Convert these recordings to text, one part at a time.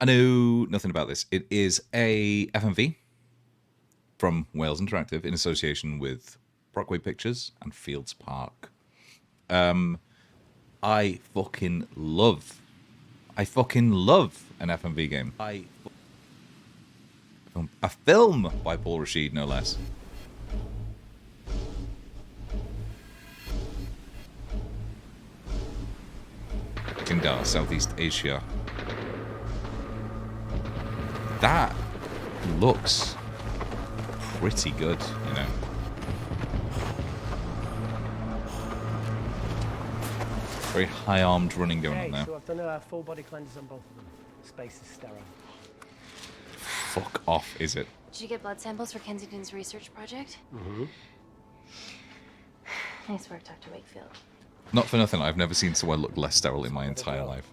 I know nothing about this. It is a FMV from Wales Interactive in association with Brockway Pictures and Fields Park. I fucking love an FMV game. A film by Paul Rashid, no less. Qingdao, Southeast Asia. That looks pretty good, you know. Very high-armed running going on there. So I've done a full body cleanse on both of them. Space is sterile. Fuck off, is it? Did you get blood samples for Kensington's research project? Mm-hmm. Nice work, Dr. Wakefield. Not for nothing, I've never seen someone look less sterile in my entire life.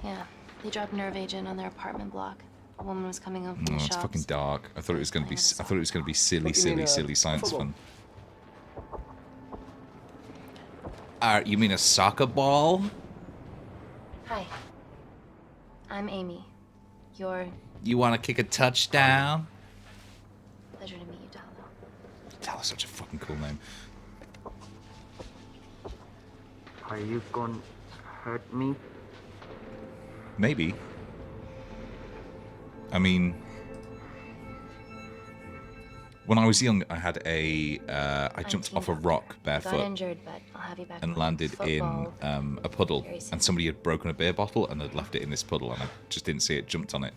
Yeah, they dropped nerve agent on their apartment block. A woman was coming home from the It's shops. fucking dark. I thought it was gonna be. I thought it was gonna be silly science fun. You mean a soccer ball? Hi. I'm Amy. You want to kick a touchdown? Pleasure to meet you, Dalo. That was such a fucking cool name. Are you gonna hurt me? Maybe. I mean, when I was young, I had I jumped off a rock Got barefoot injured, but I'll have you back and playing landed football. in a puddle, Very soon. and somebody had broken a beer bottle and had left it in this puddle, and I just didn't see it, jumped on it.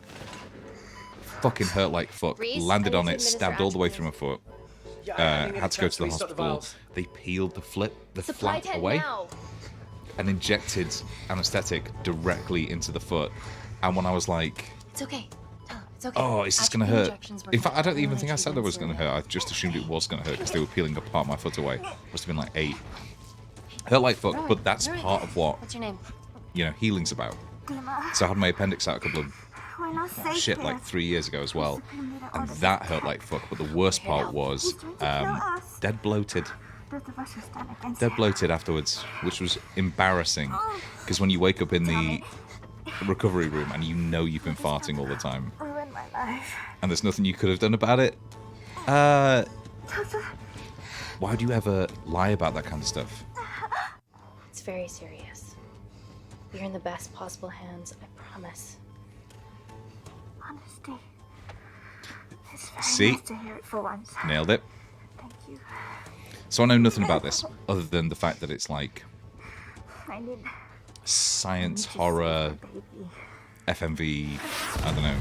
Fucking hurt like fuck. Reese, Landed I on need it, to stabbed administer all the way through my atropine. foot. Had to go to the hospital. They peeled the Supply flap 10 away now. and injected anesthetic directly into the foot. And when I was like, It's okay. Dalo, it's okay. oh, is this going to Atropine hurt? injections work In fact, I don't better even than think I said it was going treatments to hurt. I just assumed it was going to hurt because they were peeling apart my foot away. Must have been like 8. Hurt like fuck, Right, but that's right. part of what, What's your name? you know, healing's about. So I had my appendix out a couple of shit like 3 years ago as well, and that hurt like fuck. But the worst part was dead bloated afterwards, which was embarrassing because when you wake up in the recovery room and you know you've been farting all the time, and there's nothing you could have done about it. Why do you ever lie about that kind of stuff? It's very serious. You're in the best possible hands, I promise. Honesty. It's very See? nice to hear it for once. Nailed it. Thank you. So I know nothing about this other than the fact that it's like I need science, to see horror, the baby. FMV, I don't know.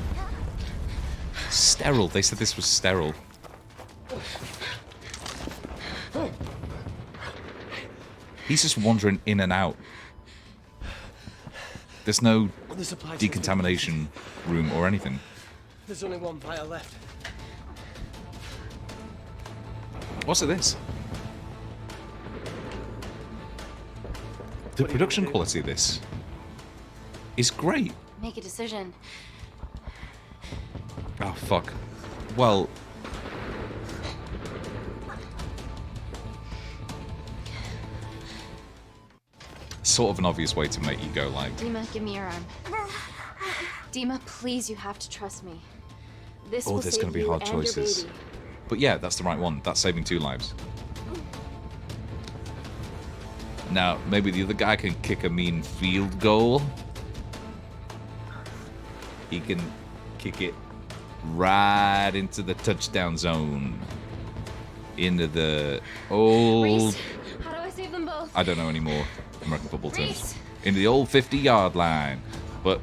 Sterile. They said this was sterile. He's just wandering in and out. There's no The supply chain's decontamination room or anything. There's only one vial left. What's this? The production quality of this is great. Make a decision. Oh, fuck. Well... Sort of an obvious way to make you go like... Dima, give me your arm. Dima, please, you have to trust me. This Oh, will there's save gonna be you hard and your choices. baby. But yeah, that's the right one. That's saving 2 lives. Now, maybe the other guy can kick a mean field goal. He can kick it right into the touchdown zone. Into the old... Reese, how do I save them both? I don't know anymore American football terms. Reese! Into the old 50-yard line. But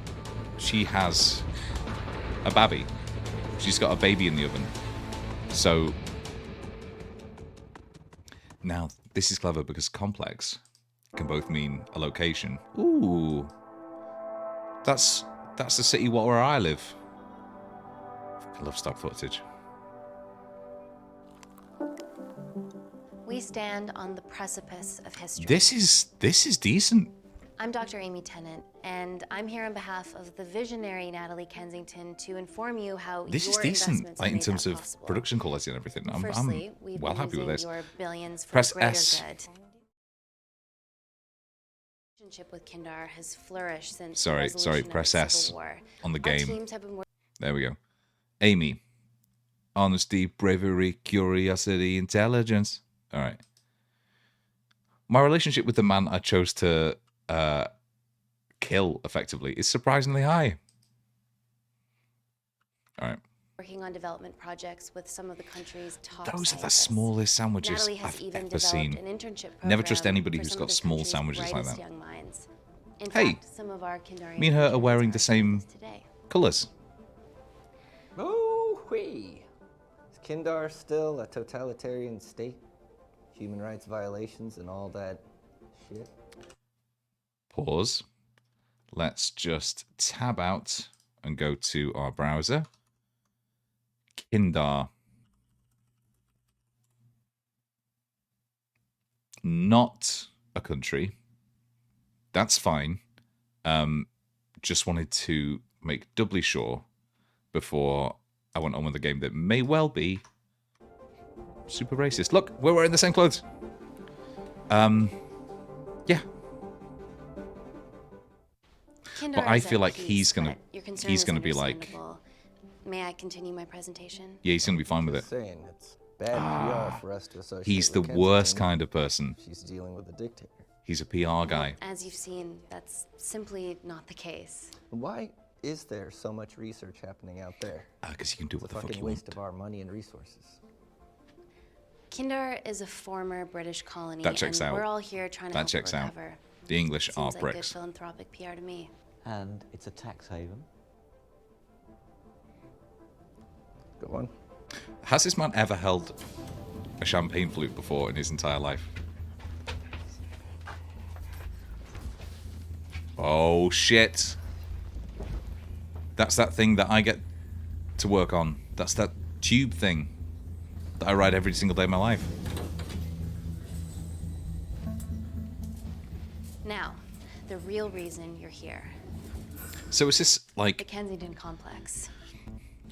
she has a babby. She's got a baby in the oven. So now this is clever because complex can both mean a location. Ooh, that's the city where I live. I love stock footage. We stand on the precipice of history. This is decent. I'm Dr. Amy Tennant, and I'm here on behalf of the visionary Natalie Kensington to inform you how This is your decent, investments like in made terms that of possible. production quality and everything. Firstly, I'm we've well been happy with using this. your billions for Press greater S. good. relationship with Kindar has flourished since the Sorry, resolution of press the S Civil War. on the Our game. teams have been working There we go. Amy. Honesty, bravery, curiosity, intelligence. All right. My relationship with the man I chose to kill, effectively, is surprisingly high. All right. on development projects with some of the country's top Those are the scientists. smallest sandwiches Natalie has I've even ever developed seen. an internship Never trust program anybody for who's some got of the small country's sandwiches like brightest that. young minds. In Hey, fact, some of our Kindarian me and her are patrons wearing the same scientists today. colours. Oh, wee. Is Kindar still a totalitarian state? Human rights violations and all that shit? Pause. Let's just tab out and go to our browser. Kindar. Not a country. That's fine. Just wanted to make doubly sure before I went on with a game that may well be super racist. Look, we're wearing the same clothes. Yeah. Kindar But I is at feel like peace, he's gonna but your concern he's is gonna be like, understandable. May I continue my presentation? yeah, he's gonna be fine with it. Just saying, it's bad PR for us to associate He's the with worst Kensington. kind of person. She's dealing with a dictator. He's a PR guy. As you've seen, that's simply not the case. Why is there so much research happening out there? Because you can do It's what a the fuck fucking you waste want. of our money and resources. Kindar is a former British colony, That checks and out. we're all here trying to That help checks it out. recover. The English Seems are like good pricks. philanthropic PR to me. And it's a tax haven. Go on. Has this man ever held a champagne flute before in his entire life? Oh, shit. That's that thing that I get to work on. That's that tube thing that I ride every single day of my life. Now, the real reason you're here. So is this The like, Kensington Complex.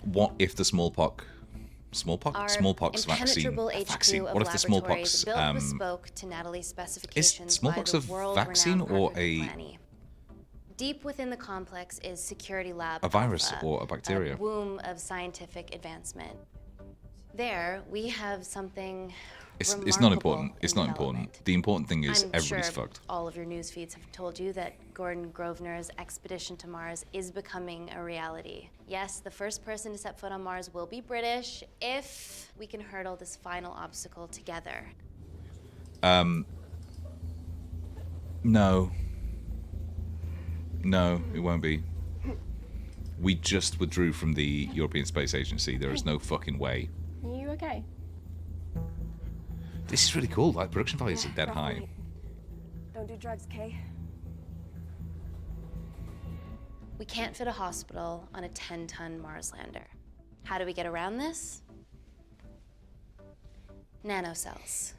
what if the smallpox vaccine? Impenetrable HQ vaccine. of What if the laboratories smallpox? built bespoke to Natalie's specifications smallpox by a the world-renowned vaccine or Parker a- Planny. Deep within the complex is Security Lab A virus Alpha, or a bacteria? a womb of scientific advancement. There, we have something It's not remarkable important. It's in not important. development. The important thing is I'm everybody's sure fucked. all of your news feeds have told you that Gordon Grosvenor's expedition to Mars is becoming a reality. Yes, the first person to set foot on Mars will be British if we can hurdle this final obstacle together. No. No, it won't be. We just withdrew from the European Space Agency. There is no fucking way. Are you okay? This is really cool. Like, production values are dead rough high. night. Don't do drugs, Kay. We can't fit a hospital on a 10-ton Mars lander. How do we get around this? Nanocells.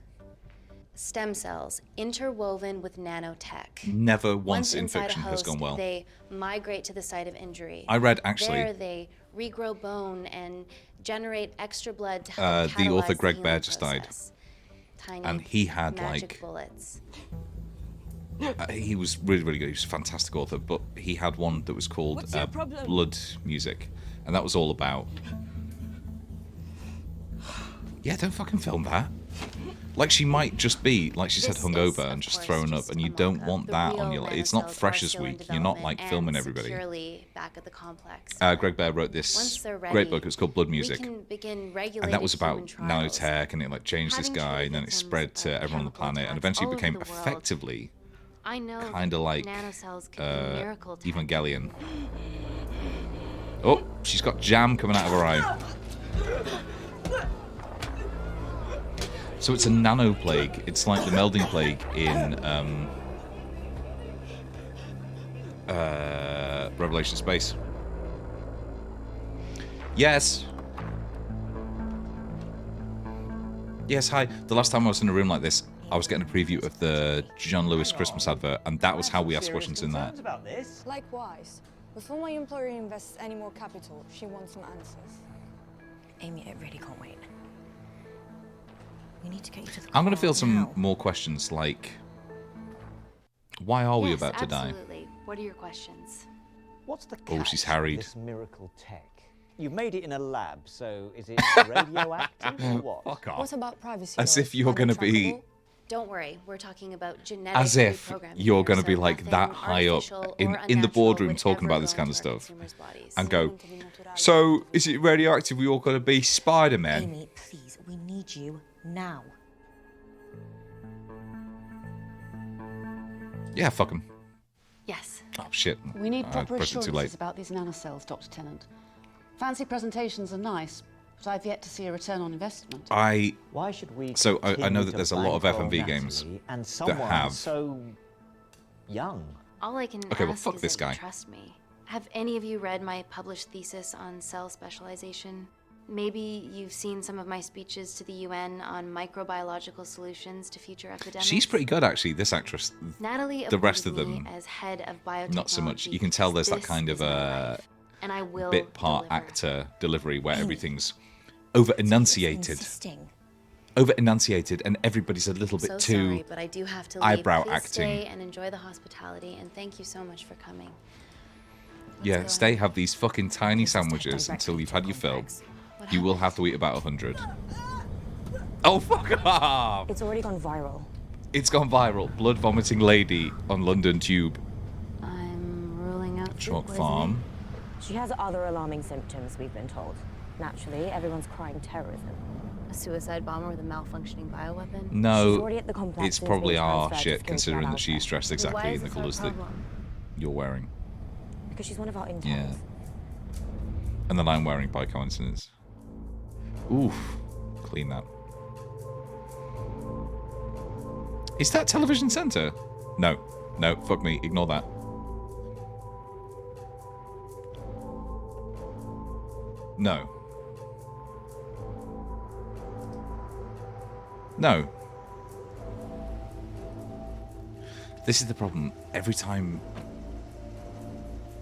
Stem cells interwoven with nanotech. Never once in inside a fiction has host, gone well. They migrate to the site of injury. I read, actually- There they regrow bone and generate extra blood to Uh, help the author catalyze Greg healing Bear just died. process. Tiny And he had, magic like- bullets. He was really, really good. He was a fantastic author, but he had one that was called What's your problem? Blood Music, and that was all about. Yeah, don't fucking film that. Like, she might just be, like she said, This hungover is, and of just course, thrown up, just and you a don't mock-up. want The that on real your. It's not nanocells are Freshers still in Week. You're not like development filming and everybody. securely back at the complex. Greg Bear wrote Once this they're great ready, book. It was called Blood Music, We can begin regulated and that was about human trials. nanotech, and it like changed this Having guy, treated and then it victims spread to of everyone on the chemical planet, and attacks eventually all became over the world. effectively I know kind of like nanocells could be miracle tech. Evangelion. Oh, she's got jam coming out of her eye. So it's a nano plague. It's like the melding plague in Revelation Space. Yes. Yes, hi. The last time I was in a room like this, I was getting a preview of the John Lewis Christmas advert, and that was how we asked questions in there. about this. Likewise, before my employer invests any more capital, she wants some answers. Amy, I really can't wait. We need to get you to the I'm going to car field some now. more questions like, Why are we Yes, about to die? absolutely. What are your questions? What's the Oh, catch she's with harried. this miracle tech? You've made it in a lab, so is it radioactive or what? Fuck off. What about privacy? As laws? if you're Are they going to be... trackable? Don't worry, we're talking about genetic As if reprogramming you're here, going to be so like that nothing high up artificial in or the unnatural boardroom would talking ever about this go kind of into our stuff consumers' bodies. and go, so is it radioactive? We all got to be Spider-Man? Amy, please, we need you now. Yeah, fuck him. Yes. Oh, shit. We need I proper pressed it too assurances late. about these nanocells, Dr. Tennant. Fancy presentations are nice, but I've yet to see a return on investment. Why should we So I know continue that to there's a lot of bankroll FMV games Natalie and that someone have... so young? All I can Okay, well, ask fuck is this that you guy. trust me. Have any of you read my published thesis on cell specialization? Maybe you've seen some of my speeches to the UN on microbiological solutions to future epidemics. She's pretty good, actually, this actress. Natalie The rest of appointed me them, as head of biotechnology. not so much. You can tell there's that This kind is of my life, and I will bit part deliver. actor delivery where everything's over-enunciated. Insisting. Over-enunciated, and everybody's a little bit So too... sorry, but I do have to eyebrow leave. Please acting. Stay and enjoy the hospitality, and thank you so much for coming. Yeah, go stay, ahead. have these fucking tiny This is tied sandwiches directly until you've to had your fill. complex. What You will happened? have to eat about 100. Oh, fuck off! It's already gone viral. It's gone viral. Blood vomiting lady on London Tube. I'm ruling out Chalk food Farm. She has other alarming symptoms, we've been told. Naturally, everyone's crying terrorism. poisoning. A suicide bomber with a malfunctioning bioweapon? She's No, already at the complex it's and is probably being our transferred to shit, security considering lab that she's elsewhere. dressed exactly Why in is the this our colours that problem? you're wearing. Because she's one of our interns. Yeah. And that I'm wearing by coincidence. Oof. Clean that. Is that Television Centre? No. No, fuck me. Ignore that. No. No. This is the problem. Every time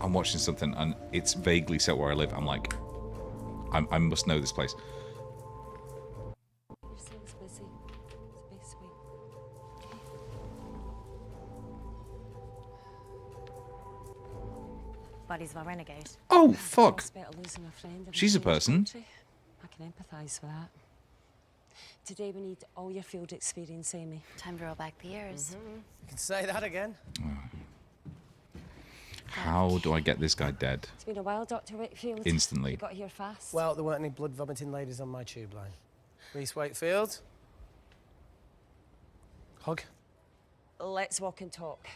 I'm watching something and it's vaguely set where I live, I'm like, I must know this place. Buddies of our renegade. Oh, fuck. It's better losing a friend than She's a change, person. don't you? I can empathise with that. Today we need all your field experience, Amy. Time to roll back the years. You can say that again. How do I get this guy dead? It's been a while, Dr. Wakefield. Instantly. You got here fast. Well, there weren't any blood vomiting ladies on my tube line. Reese Wakefield. Hug. Let's walk and talk.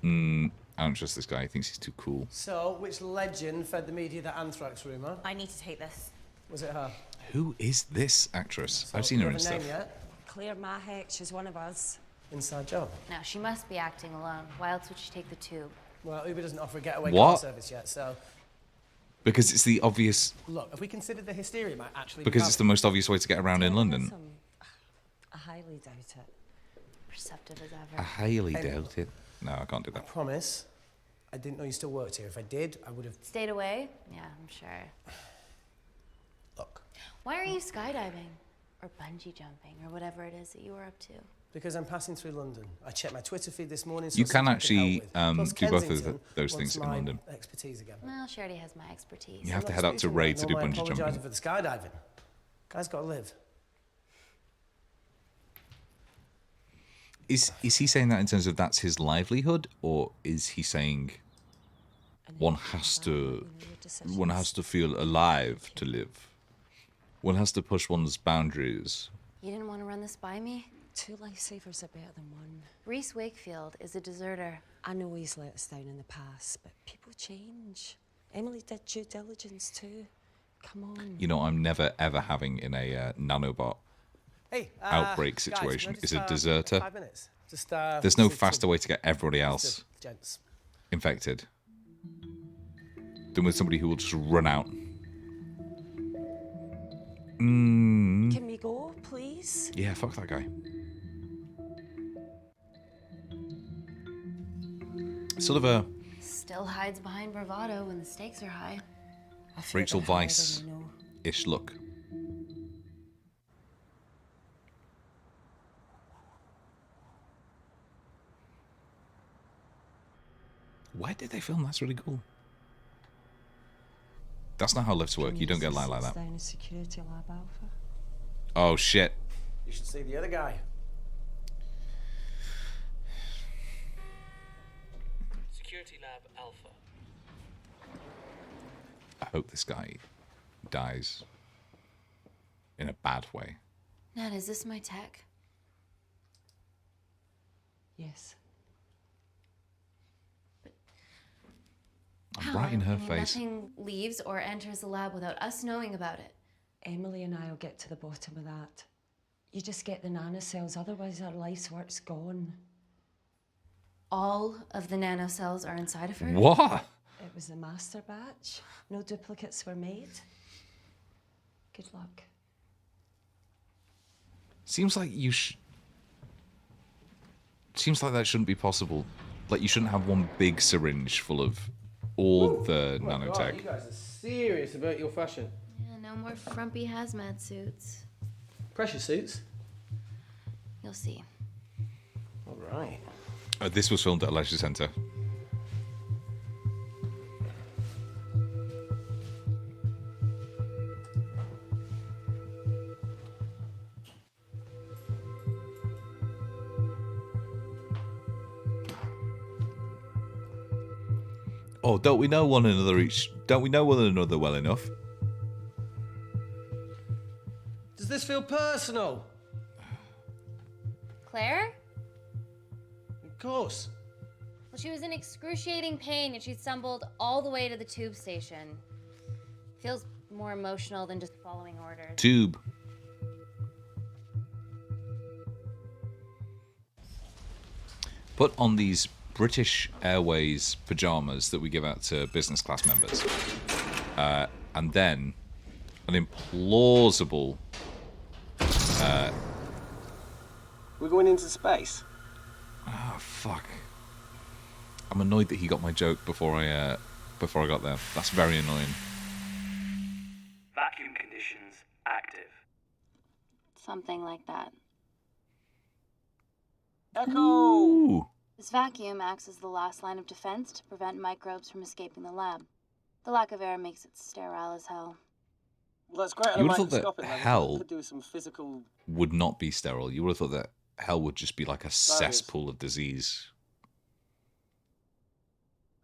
I don't trust this guy. He thinks he's too cool. So, which legend fed the media the anthrax rumour? I need to take this. Was it her? Who is this actress? So, I've seen you her have in a name stuff. yet? Claire Mahek, she's one of us. Inside job. No, she must be acting alone. Why else would she take the tube? Well, Uber doesn't offer a getaway What? car service yet, so Because it's the obvious... look, if we consider the hysteria might actually Because it's the most obvious way to get around in London. I highly doubt it. Perceptive as I ever. highly Hey. doubt it. No, I can't do I that. promise I didn't know you still worked here. If I did, I would have. Stayed away? Yeah, I'm sure. Look, Why are you skydiving? Or bungee jumping? Or whatever it is that you were up to? because I'm passing through London. I checked my Twitter feed this morning. You saw can something I actually, help with. Plus, do both of Kensington those wants things in my London. Expertise again. Well, she already has my expertise. You have I'm to not head up to speaking Ray right, to do nor am I bungee apologising jumping. for the skydiving. Guy's got to live. Is he saying that in terms of that's his livelihood, or is he saying one has to feel alive to live? One has to push one's boundaries. You didn't want to run this by me? 2 lifesavers are better than 1. Reese Wakefield is a deserter. I know he's let us down in the past, but people change. Emily did due diligence too. Come on. You know, I'm never ever having in a nanobot Hey, outbreak guys, situation can I is just, a deserter. 5 minutes. Just, There's no to- faster way to get everybody else to gents. infected than with somebody who will just run out. Can we go, please? Yeah, fuck that guy. Sort of a Still hides behind bravado when the stakes are high. I feel Rachel a bit higher Weisz-ish than you know. look. Where did they film? That's really cool. That's not how lifts work. You don't get light like that. Down in Security Lab Alpha. Oh, shit. You should see the other guy. Security Lab Alpha. I hope this guy dies in a bad way. Nat, is this my tech? Yes. I'm right in her face. Nothing leaves or enters the lab without us knowing about it. Emily and I'll get to the bottom of that. You just get the nanocells, otherwise our life's work's gone. All of the nanocells are inside of her? What? It was a master batch. No duplicates were made. Good luck. Seems like you Seems like that shouldn't be possible. Like, you shouldn't have one big syringe full of all the nanotech. God, you guys are serious about your fashion. Yeah, no more frumpy hazmat suits. Pressure suits? You'll see. All right. This was filmed at a leisure centre. Oh, don't we know one another well enough? Does this feel personal? Claire? Of course. Well, she was in excruciating pain and she stumbled all the way to the tube station. Feels more emotional than just following orders. Tube. Put on these British Airways pajamas that we give out to business class members. And then an implausible... We're going into space. Oh, fuck. I'm annoyed that he got my joke before I got there. That's very annoying. Vacuum conditions active. Something like that. Echo! Ooh. This vacuum acts as the last line of defense to prevent microbes from escaping the lab. The lack of air makes it sterile as hell. Well, that's great. You would have thought that hell could do some physical... would not be sterile. You would have thought that hell would just be like a cesspool of disease.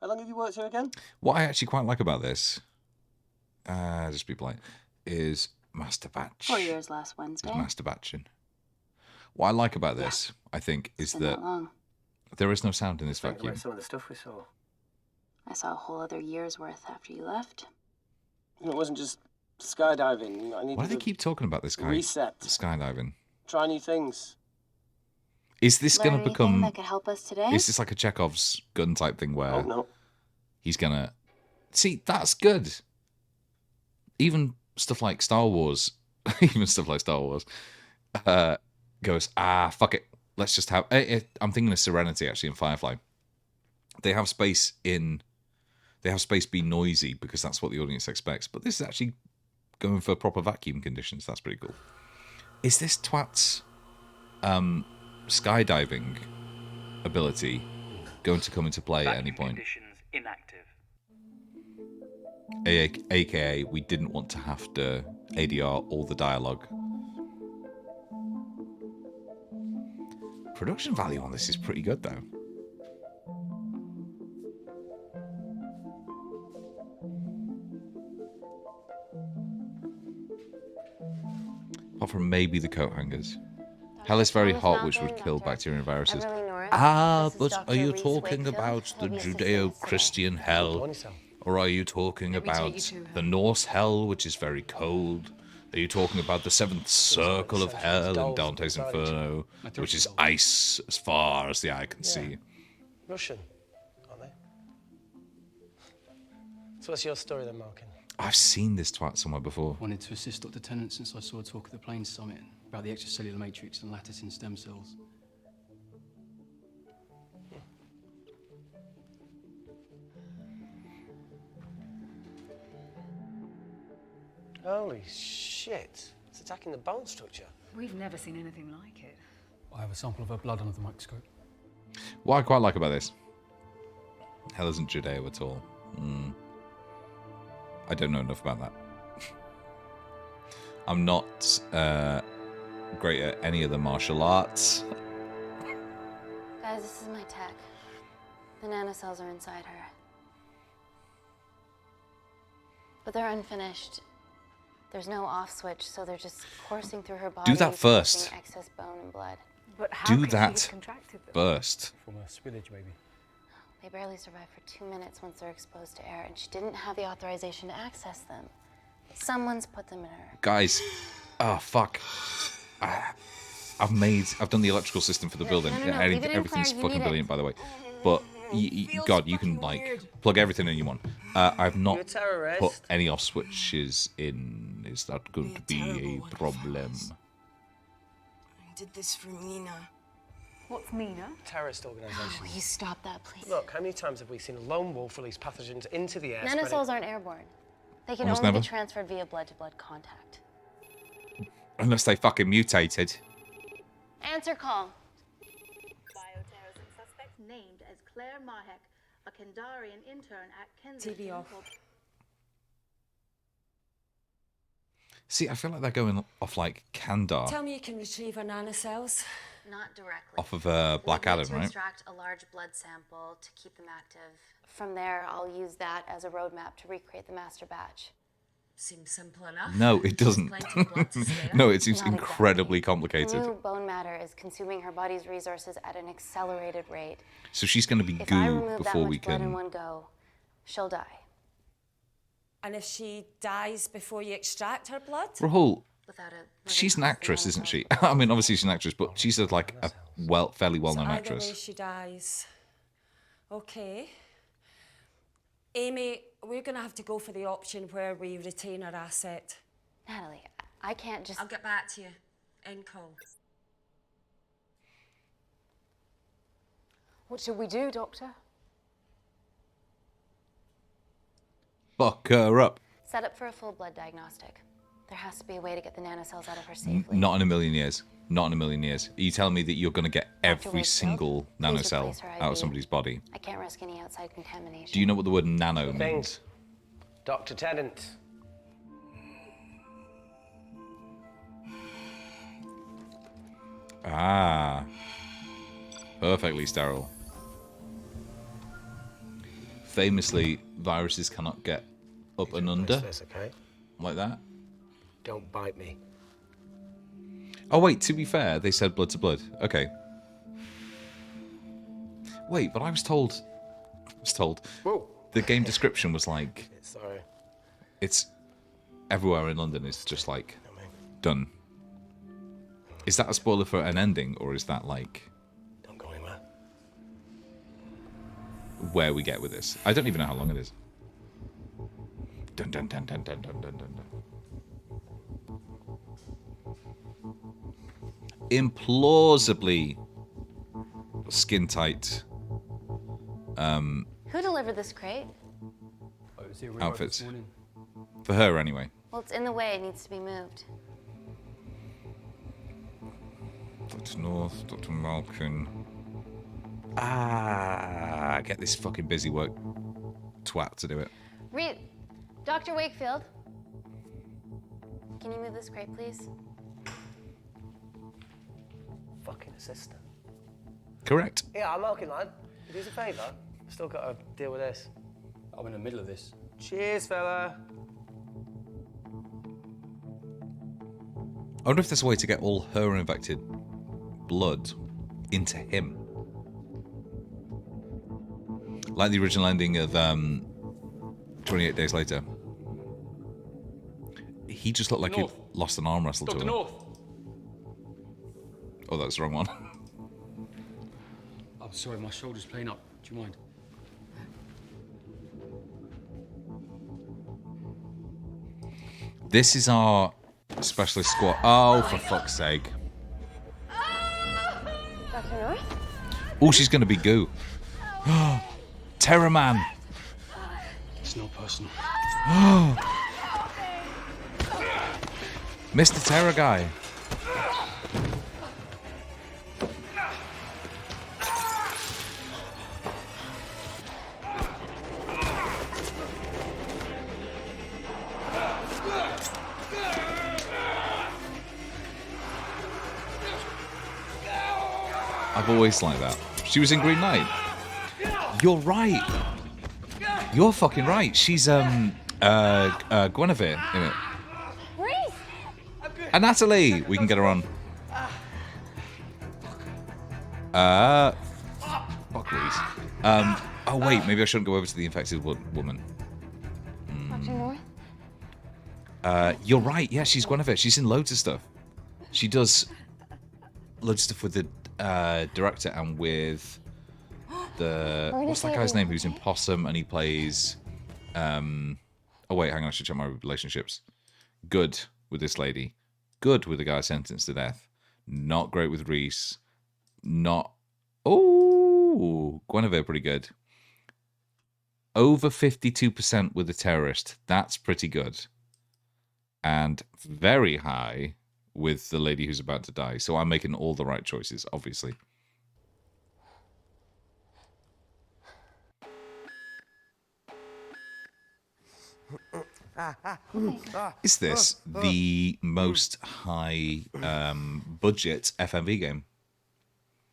How long have you worked here again? What I actually quite like about this, just be polite, is master batch. 4 years last Wednesday. Master batching. What I like about this, I think, is that long. there is no sound in this Think vacuum. about some of the stuff we saw. I saw a whole other year's worth after you left. It wasn't just skydiving. I needed Why do they to keep talking about this guy? reset. Skydiving. Try new things. Is this Learn going to anything become... that could help us today? Is this like a Chekhov's gun type thing where Oh, no. he's going to... See, that's good. Even stuff like Star Wars, goes, fuck it. Let's just have... I'm thinking of Serenity, actually, in Firefly. They have space be noisy because that's what the audience expects. But this is actually going for proper vacuum conditions. That's pretty cool. Is this twat's skydiving ability going to come into play at any point? Conditions inactive. AKA, we didn't want to have to ADR all the dialogue. Production value on this is pretty good, though. Apart from maybe the coat hangers. Hell is very hot, which would kill bacteria and viruses. But are you talking about the Judeo-Christian hell? Or are you talking about the Norse hell, which is very cold? Are you talking about the seventh circle of hell in Dante's Inferno, which is ice as far as the eye can see? Russian, aren't they? So what's your story then, Malkin? I've seen this twat somewhere before. Wanted to assist Dr. Tennant since I saw a talk at the Plains Summit about the extracellular matrix and lattice in stem cells. Holy shit. It's attacking the bone structure. We've never seen anything like it. I have a sample of her blood under the microscope. What I quite like about this Hell isn't Judeo at all. I don't know enough about that. I'm not great at any of the martial arts. Guys, this is my tech. The nanocells are inside her. But they're unfinished. There's no off switch, so they're just coursing through her body. Do that first. producing excess bone and blood. But how Do could she that have contracted them? first. From a spillage, maybe. They barely survive for 2 minutes once they're exposed to air, and she didn't have the authorization to access them. Someone's put them in her. Guys, oh fuck. I've done the electrical system for the building. no, leave it in, Everything's Claire, you fucking need brilliant, it. by the way. But God, you can like plug everything in you want. I've You're a not terrorist. put any off switches in. Is that going to be a problem? I did this for Mina. What's Mina? Terrorist organisation. Will you stop that, please? Look, how many times have we seen a lone wolf release pathogens into the air? Nanocells aren't airborne. They can Almost only never. be transferred via blood-to-blood contact. Unless they fucking mutated. Answer call. Bioterrorism suspect named as Claire Mahek, a Kandarian intern at Kensington. TV off. See, I feel like they're going off like Kandar Tell me you can retrieve her nanocells. Not directly. off of Black We'll need Adam, to right? extract a large blood sample to keep them active. From there, I'll use that as a roadmap to recreate the master batch. Seems simple enough. No, it doesn't. Plenty of blood to spare. No, it seems Not incredibly The complicated. new bone matter is consuming her body's resources at an accelerated rate. So she's going to be If I goo remove that before much we blood in can. one go, she'll die. And if she dies before you extract her blood? Rahul, Without a she's an actress, isn't she? I mean, obviously she's an actress, but she's like a fairly well-known Either way, actress. she dies. Okay. Amy, we're going to have to go for the option where we retain our asset. Natalie, I can't just... I'll get back to you. End call. What should we do, Doctor? Fuck her up. Set up for a full blood diagnostic. There has to be a way to get the nanocells out of her safely. Not in a million years. Not in a million years. Are you telling me that you're going to get every Wakefield, single please nanocell replace her out of IV. somebody's body? I can't risk any outside contamination. Do you know what the word nano means? Things. Dr. Tennant. Ah. Perfectly sterile. Famously, viruses cannot get up and under. This, okay? Like that. Don't bite me. Oh, wait, to be fair, they said blood to blood. Okay. Wait, but I was told... Whoa. The game description was like... Sorry. It's... Everywhere in London is just like... Done. Is that a spoiler for an ending, or is that like... Don't go anywhere. Where we get with this? I don't even know how long it is. Dun dun dun dun dun dun dun dun dun. Implausibly skin tight Who delivered this crate? outfits. For her, anyway. Well, it's in the way. It needs to be moved. Dr. North, Dr. Malkin. Ah, get this fucking busy work twat to do it. Dr. Wakefield. Can you move this crate, please? Fucking assistant. Correct. Yeah, I'm Malkin, lad. Do us a favour. Still got to deal with this. I'm in the middle of this. Cheers, fella. I wonder if there's a way to get all her infected blood into him. Like the original ending of 28 Days Later. He just looked like he lost an arm wrestle to Dr. him. North! Oh, that's the wrong one. I'm sorry, my shoulder's playing up. Do you mind? This is our specialist squad. Oh, for fuck's sake. Dr. North? Oh, she's going to be goo. Terror Man. It's not personal. Mr. Terror Guy. I've always liked that. She was in Green Knight. You're right. You're fucking right. She's Guinevere in it. And Natalie, we can get her on. Fuck Reese. Oh wait, maybe I shouldn't go over to the infected woman. You're right. Yeah, she's Guinevere. She's in loads of stuff. She does loads of stuff with the director and with the what's that guy's name who's in Possum and he plays. Oh wait, hang on. I should check my relationships. Good with this lady. Good with the guy sentenced to death. Not great with Reese. Not. Oh, Guinevere pretty good. Over 52% with the terrorist. That's pretty good. And very high with the lady who's about to die. So I'm making all the right choices, obviously. Is this the most high budget FMV game?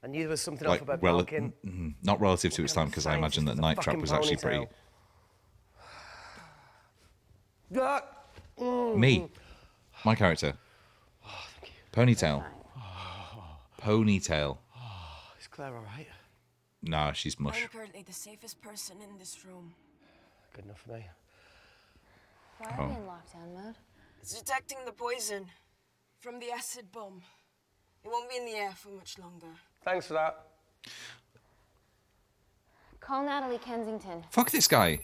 I knew there was something Like, off about Balkan. not relative to its time, because I imagine that Night Trap was actually pretty. Me. My character. Ponytail. Ponytail. Is Claire alright? Nah, she's mush. I'm currently the safest person in this room. Good enough for me. Why are we in lockdown mode? It's detecting the poison from the acid bomb. It won't be in the air for much longer. Thanks for that. Call Natalie Kensington. Fuck this guy.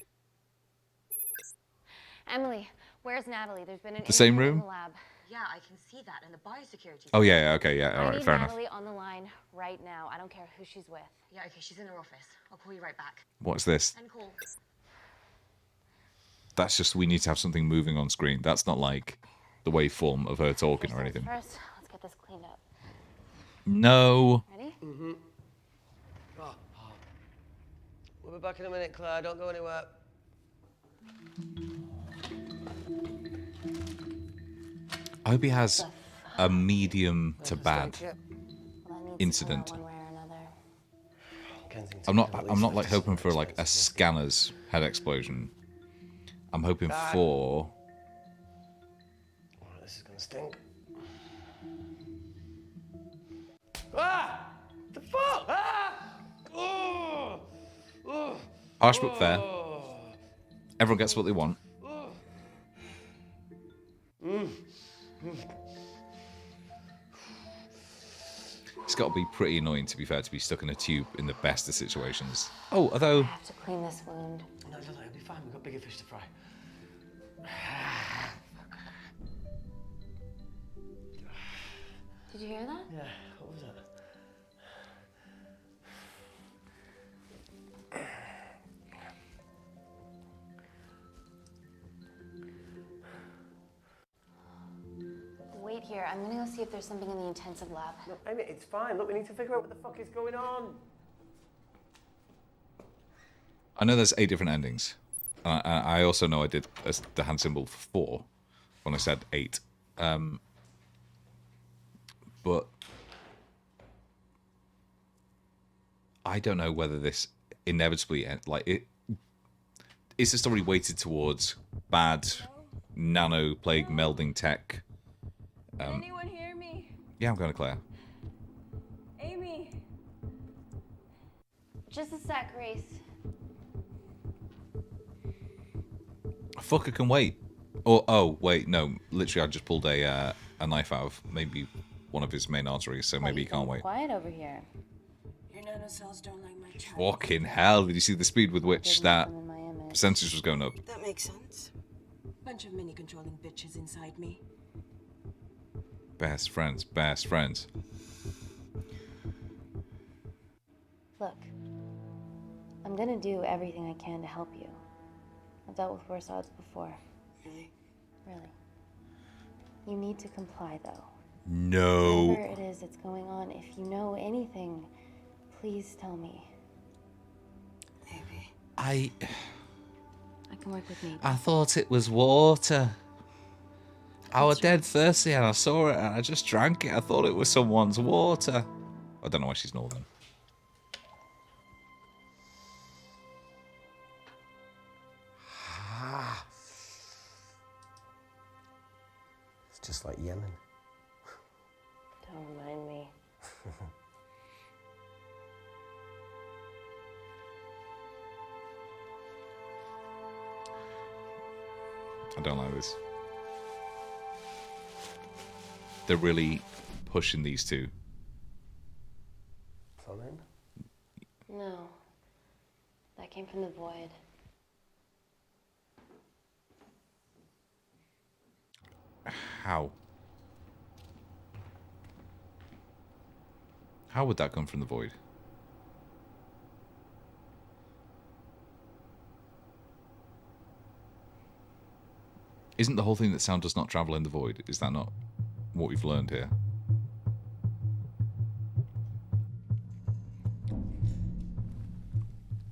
Emily, where's Natalie? There's been an The same incident in room? the lab. Yeah, I can see that in the biosecurity. Oh yeah, okay, yeah, all I right, need fair enough. Natalie on the line right now. I don't care who she's with. Yeah, okay, she's in her office. I'll call you right back. What's this? End call. That's just we need to have something moving on screen. That's not like the waveform of her talking or anything. First, let's get this cleaned up. No. Ready? Mm-hmm. We'll be back in a minute, Claire. Don't go anywhere. I hope he has a medium to bad incident. I'm not like hoping for like a scanner's head explosion. I'm hoping for. Oh, this is gonna stink. Ah! The fuck! Ah! Oh! Oh! Harsh but fair. Everyone gets what they want. It's got to be pretty annoying, to be fair, to be stuck in a tube in the best of situations. Oh, although. I have to clean this wound. No, it'll be fine. We've got bigger fish to fry. Did you hear that? Yeah, what was that? Wait here. I'm gonna go see if there's something in the intensive lab. No, Amy, it's fine. Look, we need to figure out what the fuck is going on. I know there's 8 different endings. I also know I did the hand symbol for 4 when I said 8. But I don't know whether this inevitably is the story weighted towards bad nano plague melding tech. Can anyone hear me? Yeah, I'm going to Claire. Amy. Just a sec, Grace. Fucker can wait. Or oh wait, no, literally I just pulled a knife out of maybe one of his main arteries, so maybe he can't wait. Quiet over here. Your nanocells don't like my child. Fucking hell! Did you see the speed with which that percentage was going up? That makes sense. Bunch of mini controlling bitches inside me. Best friends, best friends. Look, I'm gonna do everything I can to help you. I've dealt with worse odds before. Really? Really. You need to comply, though. No. Whatever it is that's going on, if you know anything, please tell me. Maybe. I can work with me. I thought it was water. I was dead thirsty and I saw it and I just drank it. I thought it was someone's water. I don't know why she's northern. It's just like Yemen. Don't remind me. I don't like this. They're really pushing these two. Fleming? No. That came from the void. How? How would that come from the void? Isn't the whole thing that sound does not travel in the void? Is that not what we've learned here?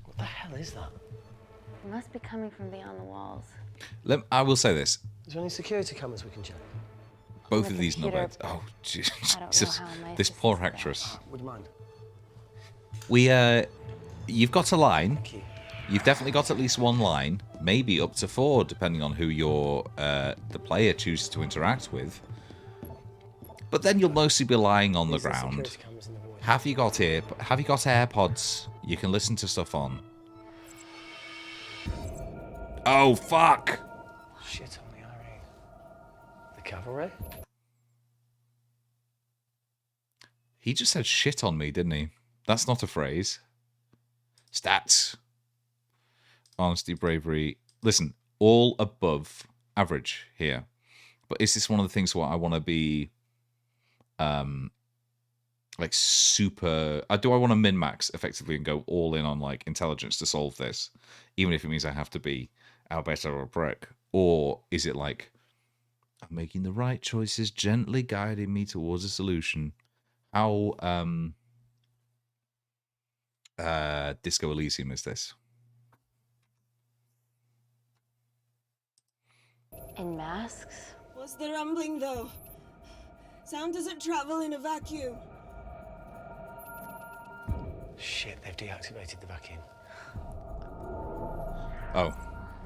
What the hell is that? It must be coming from beyond the walls. I will say this. Is there any security cameras we can check? Both the of these computer, knobheads. Oh, I don't know Jesus. how my This assistant's poor there. actress. Would you mind? You've got a line. You've definitely got at least one line, maybe up to 4, depending on who the player chooses to interact with. But then you'll mostly be lying on the These are ground. security cameras in the void. Have you got AirPods? You can listen to stuff on. Oh fuck! Shit on the IRA. The cavalry? He just said shit on me, didn't he? That's not a phrase. Stats. Honesty, bravery. Listen, all above average here. But is this one of the things where I want to be like super... do I want to min-max effectively and go all in on like intelligence to solve this? Even if it means I have to be Alberto or Breck? Or is it like, I'm making the right choices, gently guiding me towards a solution? How Disco Elysium is this? In masks? What's the rumbling, though? Sound doesn't travel in a vacuum. Shit, they've deactivated the vacuum. Oh.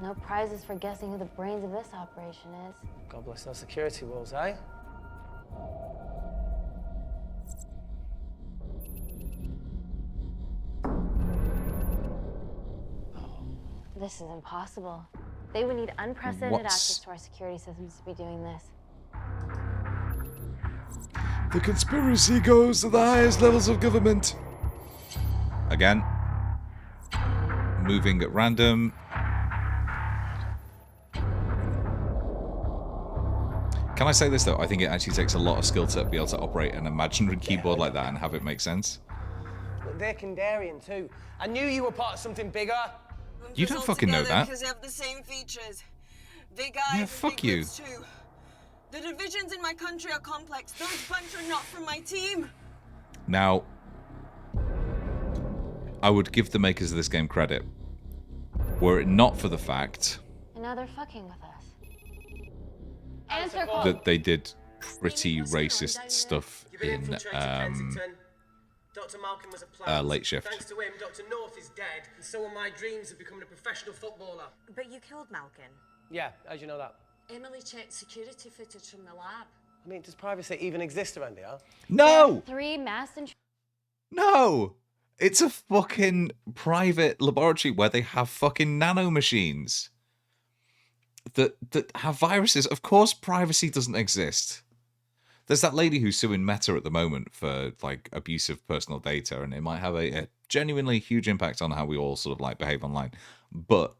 No prizes for guessing who the brains of this operation is. God bless those security walls, eh? This is impossible. They would need unprecedented access to our security systems to be doing this. The conspiracy goes to the highest levels of government. Again. Moving at random. Can I say this though? I think it actually takes a lot of skill to be able to operate an imaginary keyboard like that and have it make sense. Look, they're Kandarian too. I knew you were part of something bigger. You don't fucking know that. Because they have the same features. Big Yeah, eyes, fuck big you. lips too. The divisions in my country are complex. Those bunch are not from my team. Now, I would give the makers of this game credit. Were it not for the fact And now they're fucking with us. Answer call. that they did pretty racist stuff in Dr. Malcolm was a plant. Late Shift. Thanks to him, Dr. North is dead, and so are my dreams of becoming a professional footballer. But you killed Malkin. Yeah, how'd you know that? Emily checked security footage from the lab. I mean, does privacy even exist around here? No! 3 masked and No! It's a fucking private laboratory where they have fucking nanomachines that have viruses. Of course privacy doesn't exist. There's that lady who's suing Meta at the moment for like abuse of personal data, and it might have a genuinely huge impact on how we all sort of like behave online. But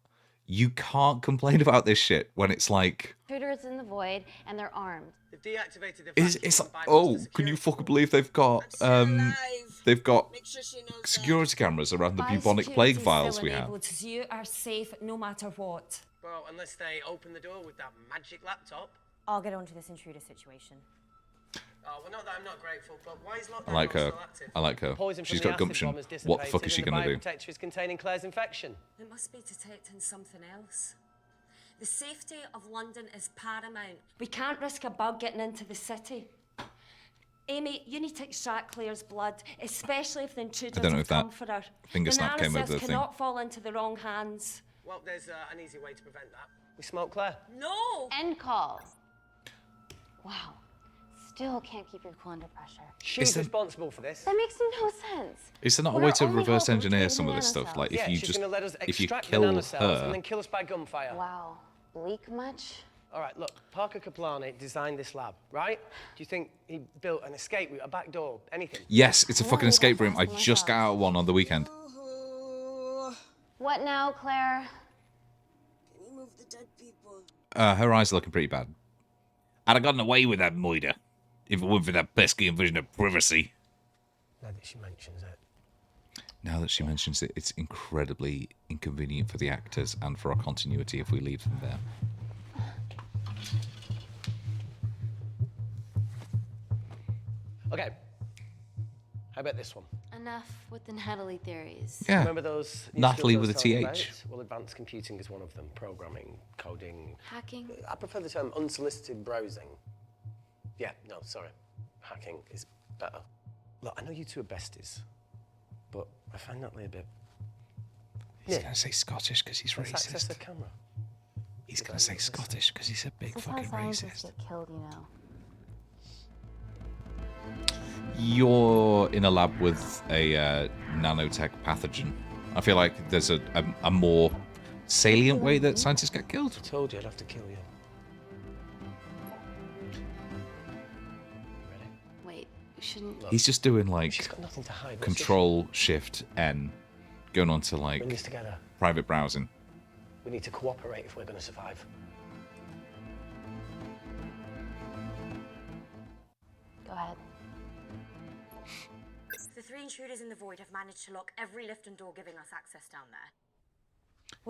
you can't complain about this shit when it's like intruders in the void and they're armed. They've deactivated the it's like, oh, can you fucking believe they've got security cameras around the bubonic plague vials we have? You are safe no matter what. Well, unless they open the door with that magic laptop. I'll get onto this intruder situation. Oh, well, not that I'm not grateful, but why is lockdown I like her. still active? I like her. Poison She's from got the acid gumption. bomb has What the fuck is she dissipated gonna do? and the bioprotector is containing Claire's infection. It must be detecting something else. The safety of London is paramount. We can't risk a bug getting into the city. Amy, you need to extract Claire's blood, especially if the intruders I don't know have if that come for her. finger the snap came over the nanocells thing. cannot fall into the wrong hands. Well, there's an easy way to prevent that. We smoke Claire. No! End call. Wow. Still can't keep your cool under pressure. She's responsible for this. That makes no sense. Is there not a We're way to only reverse helping engineer save some of the this stuff? nanocells. Like Yeah, if you she's just going to let us if you extract the kill nanocells her, and then kill us by gunfire. Wow. Leak much? All right, look, Parker Kaplani designed this lab, right? Do you think he built an escape route, a back door, anything? yes, it's a fucking escape room. I just got out of one on the weekend. What now, Claire? Can you move the dead people? Her eyes are looking pretty bad. I'd have gotten away with that murder if it weren't for that pesky invasion of privacy. Now that she mentions it. Now that she mentions it, it's incredibly inconvenient for the actors and for our continuity if we leave them there. Okay. How about this one? Enough with the Natalie theories. Yeah. Remember those new Natalie skills with I a was telling you TH. about? Well, advanced computing is one of them. Programming, coding. Hacking? I prefer the term unsolicited browsing. Yeah, no, sorry. Hacking is better. Look, I know you two are besties, but I find Natalie a bit... He's going to say Scottish because he's Let's access racist. the camera. He's going to say Scottish because he's a big This is how fucking scientists racist. get killed, you know. You're in a lab with a nanotech pathogen. I feel like there's a more salient way that scientists get killed. I told you I'd have to kill you. Wait, we shouldn't... He's just doing like She's got nothing to hide. Control Shift N, going on to like Bring this together. private browsing. We need to cooperate if we're going to survive. Go ahead. The 3 intruders in the void have managed to lock every lift and door giving us access down there.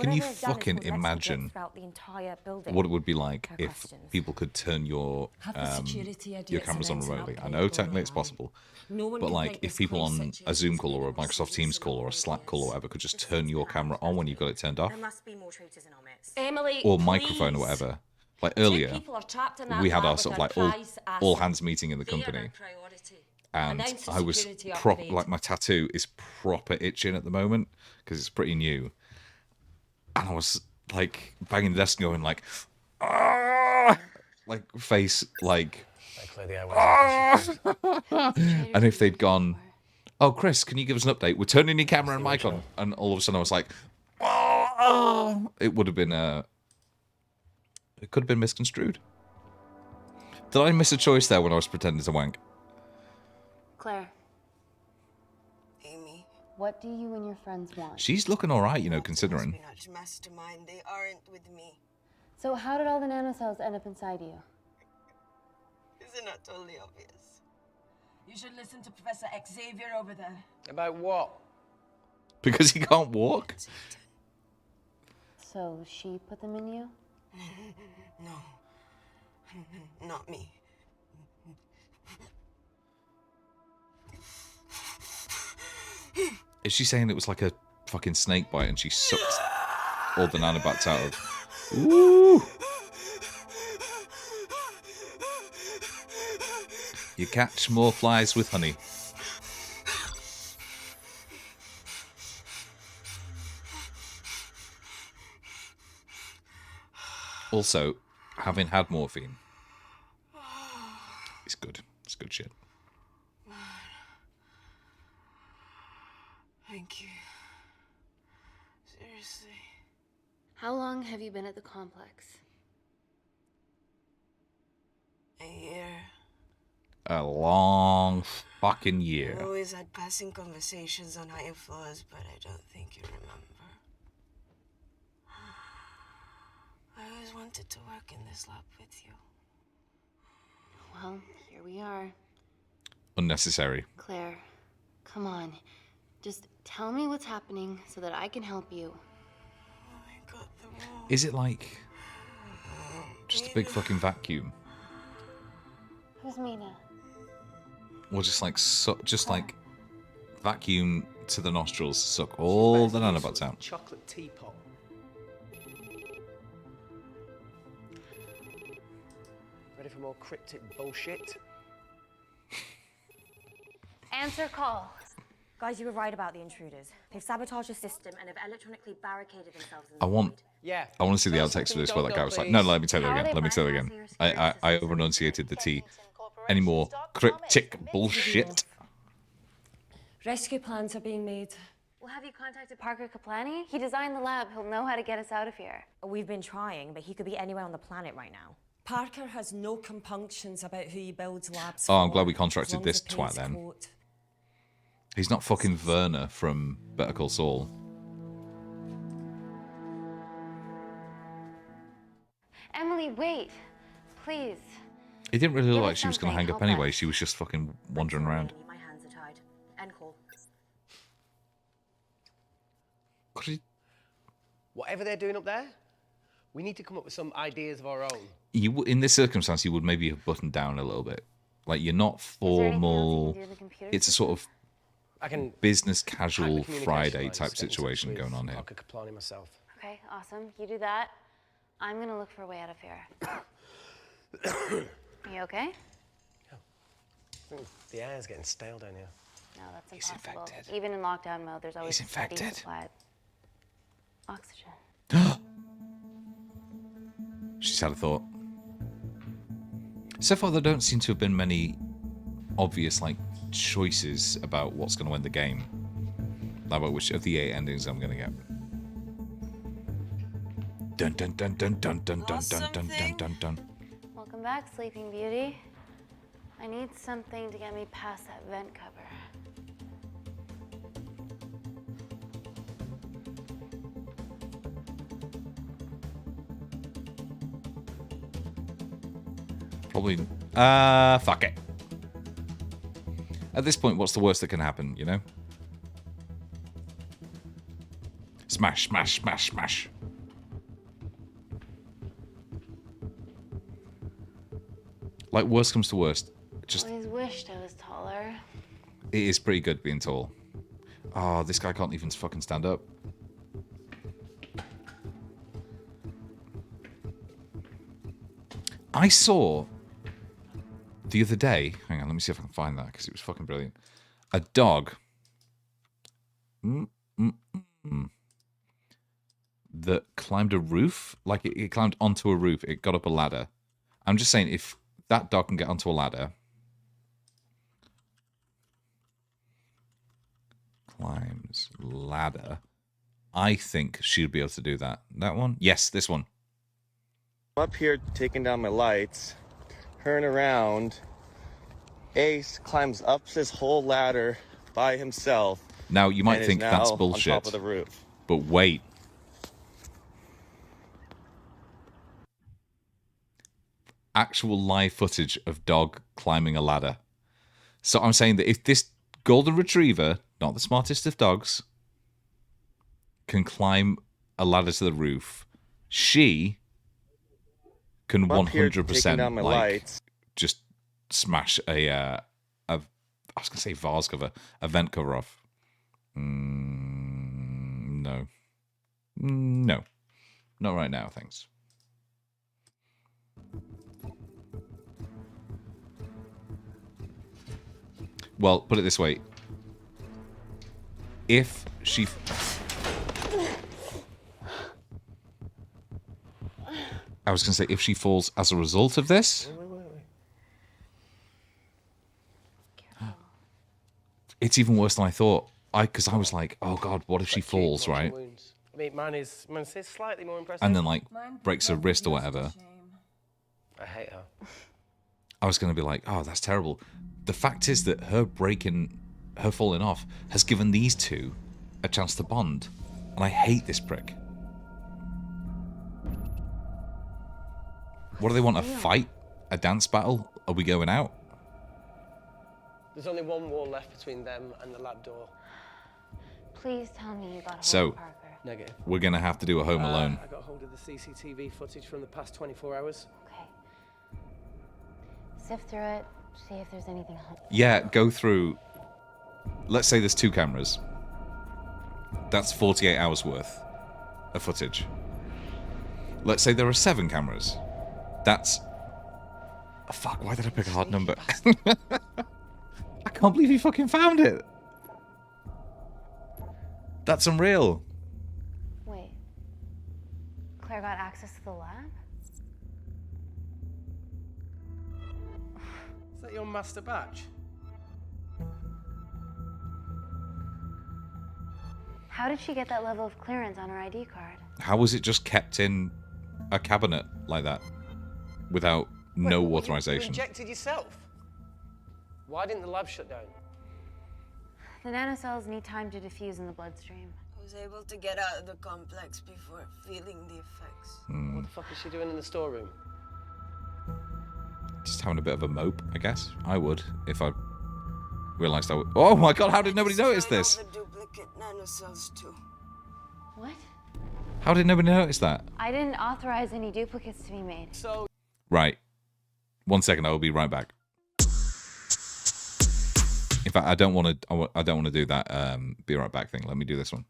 Can you Whatever they've done is fucking cause extra imagine jets throughout the entire building. what it would be like No if questions. people could turn your Have the security your idiots cameras on announcing remotely? I upgrade know going technically it's on. possible, No one but can like think if this people close on a situation Zoom is call or a being Microsoft Teams call or a Slack call or whatever could just turn your camera on when you've got it turned off, There must be more traitors in our midst. Emily, or please. microphone or whatever. Like 2 earlier, people are trapped in that we had lab our sort of with like our prized all asset. hands meeting in the They are company. our priority. And Announce the I was security upgrade. like my tattoo is proper itching at the moment because it's pretty new, and I was like banging the desk going like, ah! Like face like, ah! And if they'd gone, oh Chris, can you give us an update? We're turning your camera and mic on, and all of a sudden I was like, oh! It would have been it could have been misconstrued. Did I miss a choice there when I was pretending to wank? Claire, Amy, what do you and your friends want? She's looking all right, you know, considering. Spinach mastermind, they aren't with me. So how did all the nanocells end up inside you? Isn't that totally obvious? You should listen to Professor Xavier over there. About what? Because he can't walk? So she put them in you? No, not me. Is she saying it was like a fucking snake bite and she sucked all the nanobots out of... Ooh! You catch more flies with honey. Also, having had morphine, it's good. It's good shit. Thank you. Seriously. How long have you been at the complex? A year. A long fucking year. We always had passing conversations on higher floors, but I don't think you remember. I always wanted to work in this lab with you. Well, here we are. Unnecessary. Claire, come on. Just tell me what's happening so that I can help you. Is it like just a big fucking vacuum? Who's Mina? Or just like just like vacuum to the nostrils, suck all the nanobots out. Chocolate teapot. Ready for more cryptic bullshit? Answer call. Guys, you were right about the intruders. They've sabotaged the system And have electronically barricaded themselves in I want Yeah. I want to see the Tell outtakes for something this you where don't that guy know, was like, please. no, let me tell you How are again. they Let me tell you bypassing again. your I over-enunciated the T. Any more cryptic bullshit? Rescue plans are being made. Well, have you contacted Parker Kaplani? He designed the lab. He'll know how to get us out of here. We've been trying, but he could be anywhere on the planet right now. Parker has no compunctions about who he builds labs Oh, I'm for, glad we as contracted long this as it pays twat then. quote. He's not fucking Werner from Better Call Saul. Emily, wait. Please. It didn't really Give look us like she was going to something, hang up help anyway. us. She was just fucking wandering around. My hands are tied. End call. Could he- Whatever they're doing up there, we need to come up with some ideas of our own. in this circumstance, you would maybe have buttoned down a little bit. Like, you're not there anything else you formal. can do in the computer It's a sort of I can business hack the casual communication Friday lines, type get in touch situation with going on here. Parker Kaplani myself. Okay, awesome. You do that. I'm gonna look for a way out of here. You okay? I think the air's getting stale down here. No, that's He's impossible. infected. Even in lockdown mode, there's always He's a steady infected. supply of oxygen. She's had a thought. So far, there don't seem to have been many obvious like choices about what's going to win the game. About which of the 8 endings I'm going to get. Dun dun dun dun dun dun dun dun dun dun dun dun. Welcome back, Sleeping Beauty. I need something to get me past that vent cover. Probably. Fuck it. At this point, what's the worst that can happen, you know? Smash, smash, smash, smash. Like, worst comes to worst. Just, Always wished I was taller. it is pretty good being tall. Oh, this guy can't even fucking stand up. I saw the other day, hang on, let me see if I can find that because it was fucking brilliant. A dog that climbed a roof, like it climbed onto a roof, it got up a ladder. I'm just saying, if that dog can get onto a ladder, climbs ladder, I think she'd be able to do that. That one? Yes, this one. I'm up here taking down my lights, turn around. Ace climbs up this whole ladder by himself. Now, you might and is think that's now bullshit. on top of the roof. But wait. Actual live footage of dog climbing a ladder. So I'm saying that if this golden retriever, not the smartest of dogs, can climb a ladder to the roof, she can I'm up here taking 100% down my like lights. just smash I was gonna say vase cover, a vent cover off. No, not right now, thanks. Well, put it this way: if she I was gonna say, if she falls as a result of this, it's even worse than I thought. Because I was like, oh god, what if she falls, right? Wounds. I mean, mine is slightly more impressive. And then like breaks her wrist or whatever. I hate her. I was gonna be like, oh, that's terrible. The fact is that her falling off has given these two a chance to bond. And I hate this prick. What do they want, a fight? A dance battle? Are we going out? There's only one wall left between them and the lab door. Please tell me you got hold of So, Parker. Negative. we're gonna have to do a Home Alone. I got hold of the CCTV footage from the past 24 hours. Okay. Sift through it, see if there's anything. Yeah, go through. Let's say there's 2 cameras. That's 48 hours worth of footage. Let's say there are 7 cameras. That's... Oh, fuck, why did I pick a hard number? I can't believe you fucking found it. That's unreal. Wait. Claire got access to the lab? Is that your master batch? How did she get that level of clearance on her ID card? How was it just kept in a cabinet like that without no You authorization? injected yourself. Why didn't the lab shut down? The nanocells need time to diffuse in the bloodstream. I was able to get out of the complex before feeling the effects. What the fuck is she doing in the storeroom? Just having a bit of a mope, I guess. I would if I realized I would. Oh my god, how did nobody notice this? The duplicate nanocells too. What? How did nobody notice that? I didn't authorize any duplicates to be made. So. Right. 1 second, I will be right back. In fact, I don't want to do that be right back thing. Let me do this one.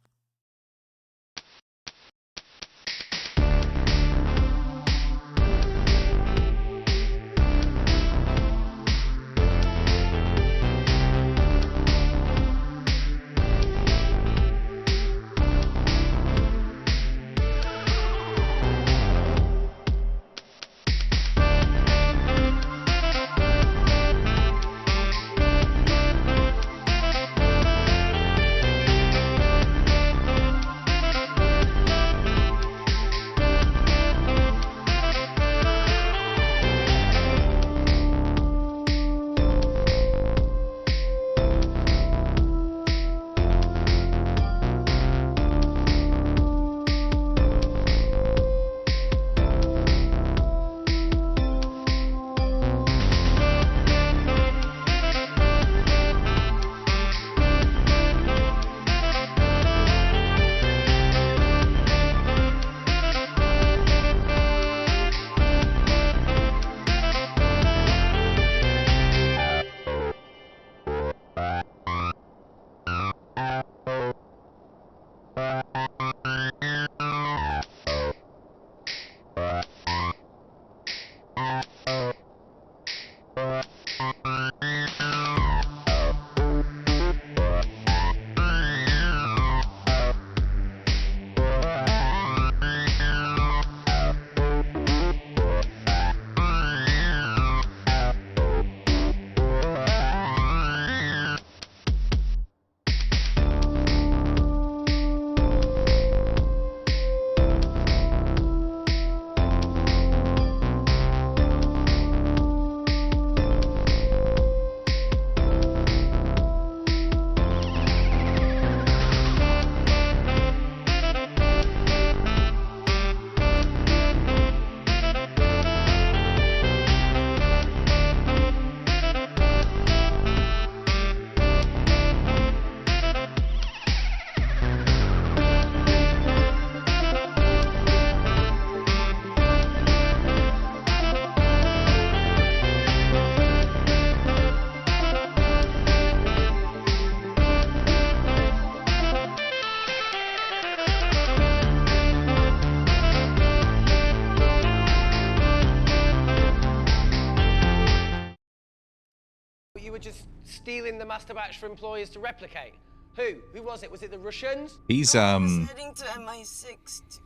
You were just stealing the master batch for employers to replicate. Who? Who was it? Was it the Russians? He's Heading to MI6.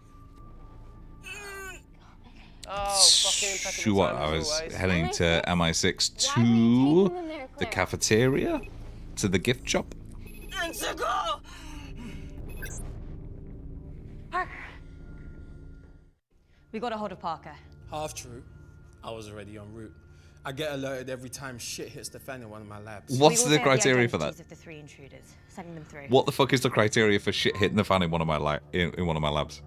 Oh, fucking impeccable Sure, timing I as was always. heading to MI6 to the cafeteria, to the gift shop. Let's go! Parker. We got a hold of Parker. Half true. I was already en route. I get alerted every time shit hits the fan in one of my labs. What's the criteria for that? Of the 3 intruders. Sending them through. What the fuck is the criteria for shit hitting the fan in one of my in one of my labs?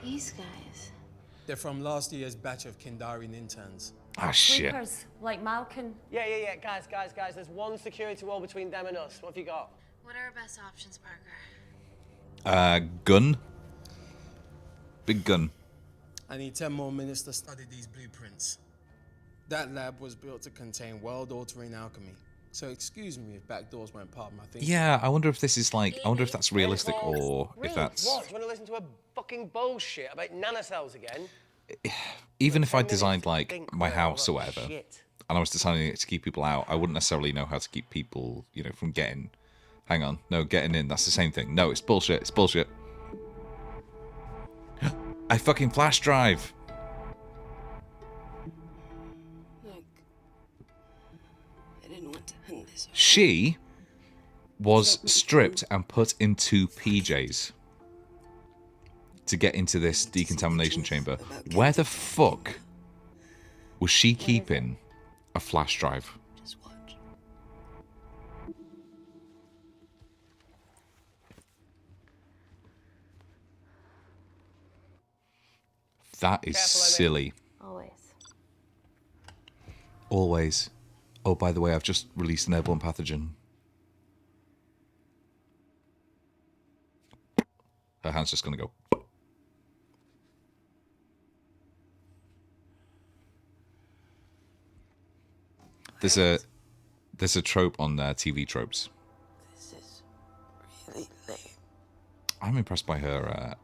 These guys. They're from last year's batch of Kindarian interns. Ah, shit. Sleepers, like Malkin. Yeah. Guys. There's one security wall between them and us. What have you got? What are our best options, Parker? Gun. Big gun. I need 10 more minutes to study these blueprints. That lab was built to contain world-altering alchemy. So excuse me if backdoors weren't part of my thinking. Yeah, I wonder if this is like, I wonder if that's realistic or if that's... What? Do you want to listen to a fucking bullshit about nanocells again? Even if I designed like my house or whatever, and I was designing it to keep people out, I wouldn't necessarily know how to keep people, you know, from getting... Hang on. No, getting in. That's the same thing. No, it's bullshit. It's bullshit. A fucking flash drive. Look, I didn't want to hang this. She was stripped and put into PJs to get into this decontamination chamber. Where the fuck was she keeping a flash drive? Just watch. That is silly. Always. Always. Oh, by the way, I've just released an airborne pathogen. Her hand's just going to go. There's a trope on TV tropes. This is really lame. I'm impressed by her.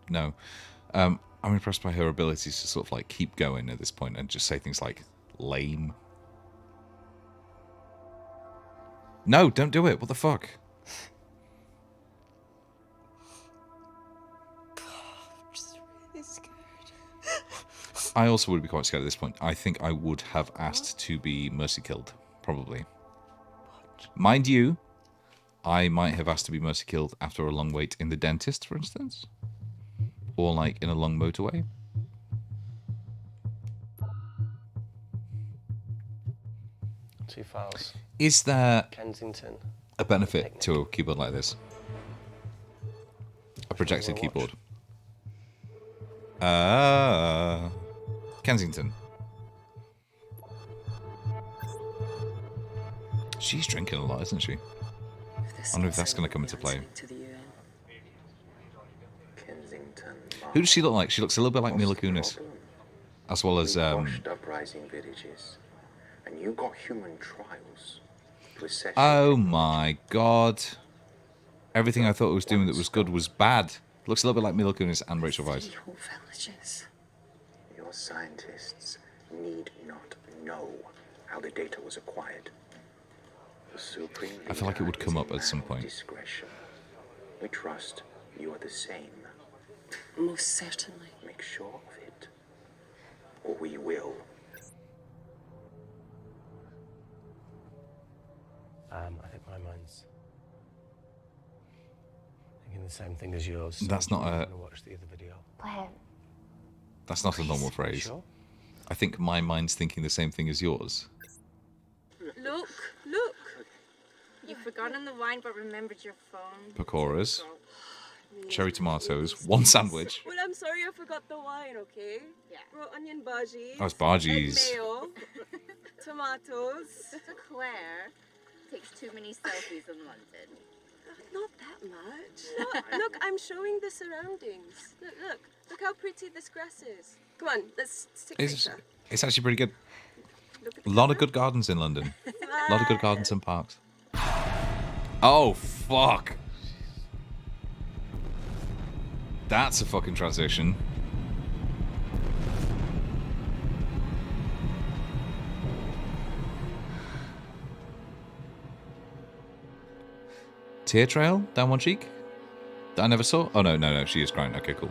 No, I'm impressed by her abilities to sort of like keep going at this point and just say things like lame. No, don't do it. What the fuck? I'm just really scared. I also would be quite scared at this point. I think I would have asked to be mercy killed, probably. Mind you, I might have asked to be mercy killed after a long wait in the dentist, for instance. Or like in a long motorway. Two files. Is there Kensington. a benefit to a keyboard like this? A projected keyboard. Kensington. She's drinking a lot, isn't she? I wonder if that's going to come into play. Who does she look like? She looks a little bit like Mila Kunis. As well as... washed uprising villages, and you got human trials. Oh my god. Everything I thought it was doing that was good was bad. Looks a little bit like Mila Kunis and Rachel Weisz. Villages. Your scientists need not know how the data was acquired. The supreme I feel like it would leader come is up a at some man of point. Discretion. We trust you are the same. Most certainly. Make sure of it, or we will. I think my mind's thinking the same thing as yours. That's not a... I'm gonna watch the other video. Blair. That's not a normal phrase. Sure? I think my mind's thinking the same thing as yours. Look, look. You've forgotten the wine but remembered your phone. Pakoras. Cherry tomatoes. One sandwich. Well, I'm sorry I forgot the wine, okay? Yeah. Raw onion bhajis. Oh, it's bhajis. Mayo. Tomatoes. Claire takes too many selfies in London. Not that much. No, look, I'm showing the surroundings. Look how pretty this grass is. Come on, let's take a picture. It's actually pretty good. A lot of good gardens in London. A lot of good gardens and parks. Oh, fuck. That's a fucking transition. Tear trail down one cheek that I never saw. Oh no, she is crying. Okay, cool.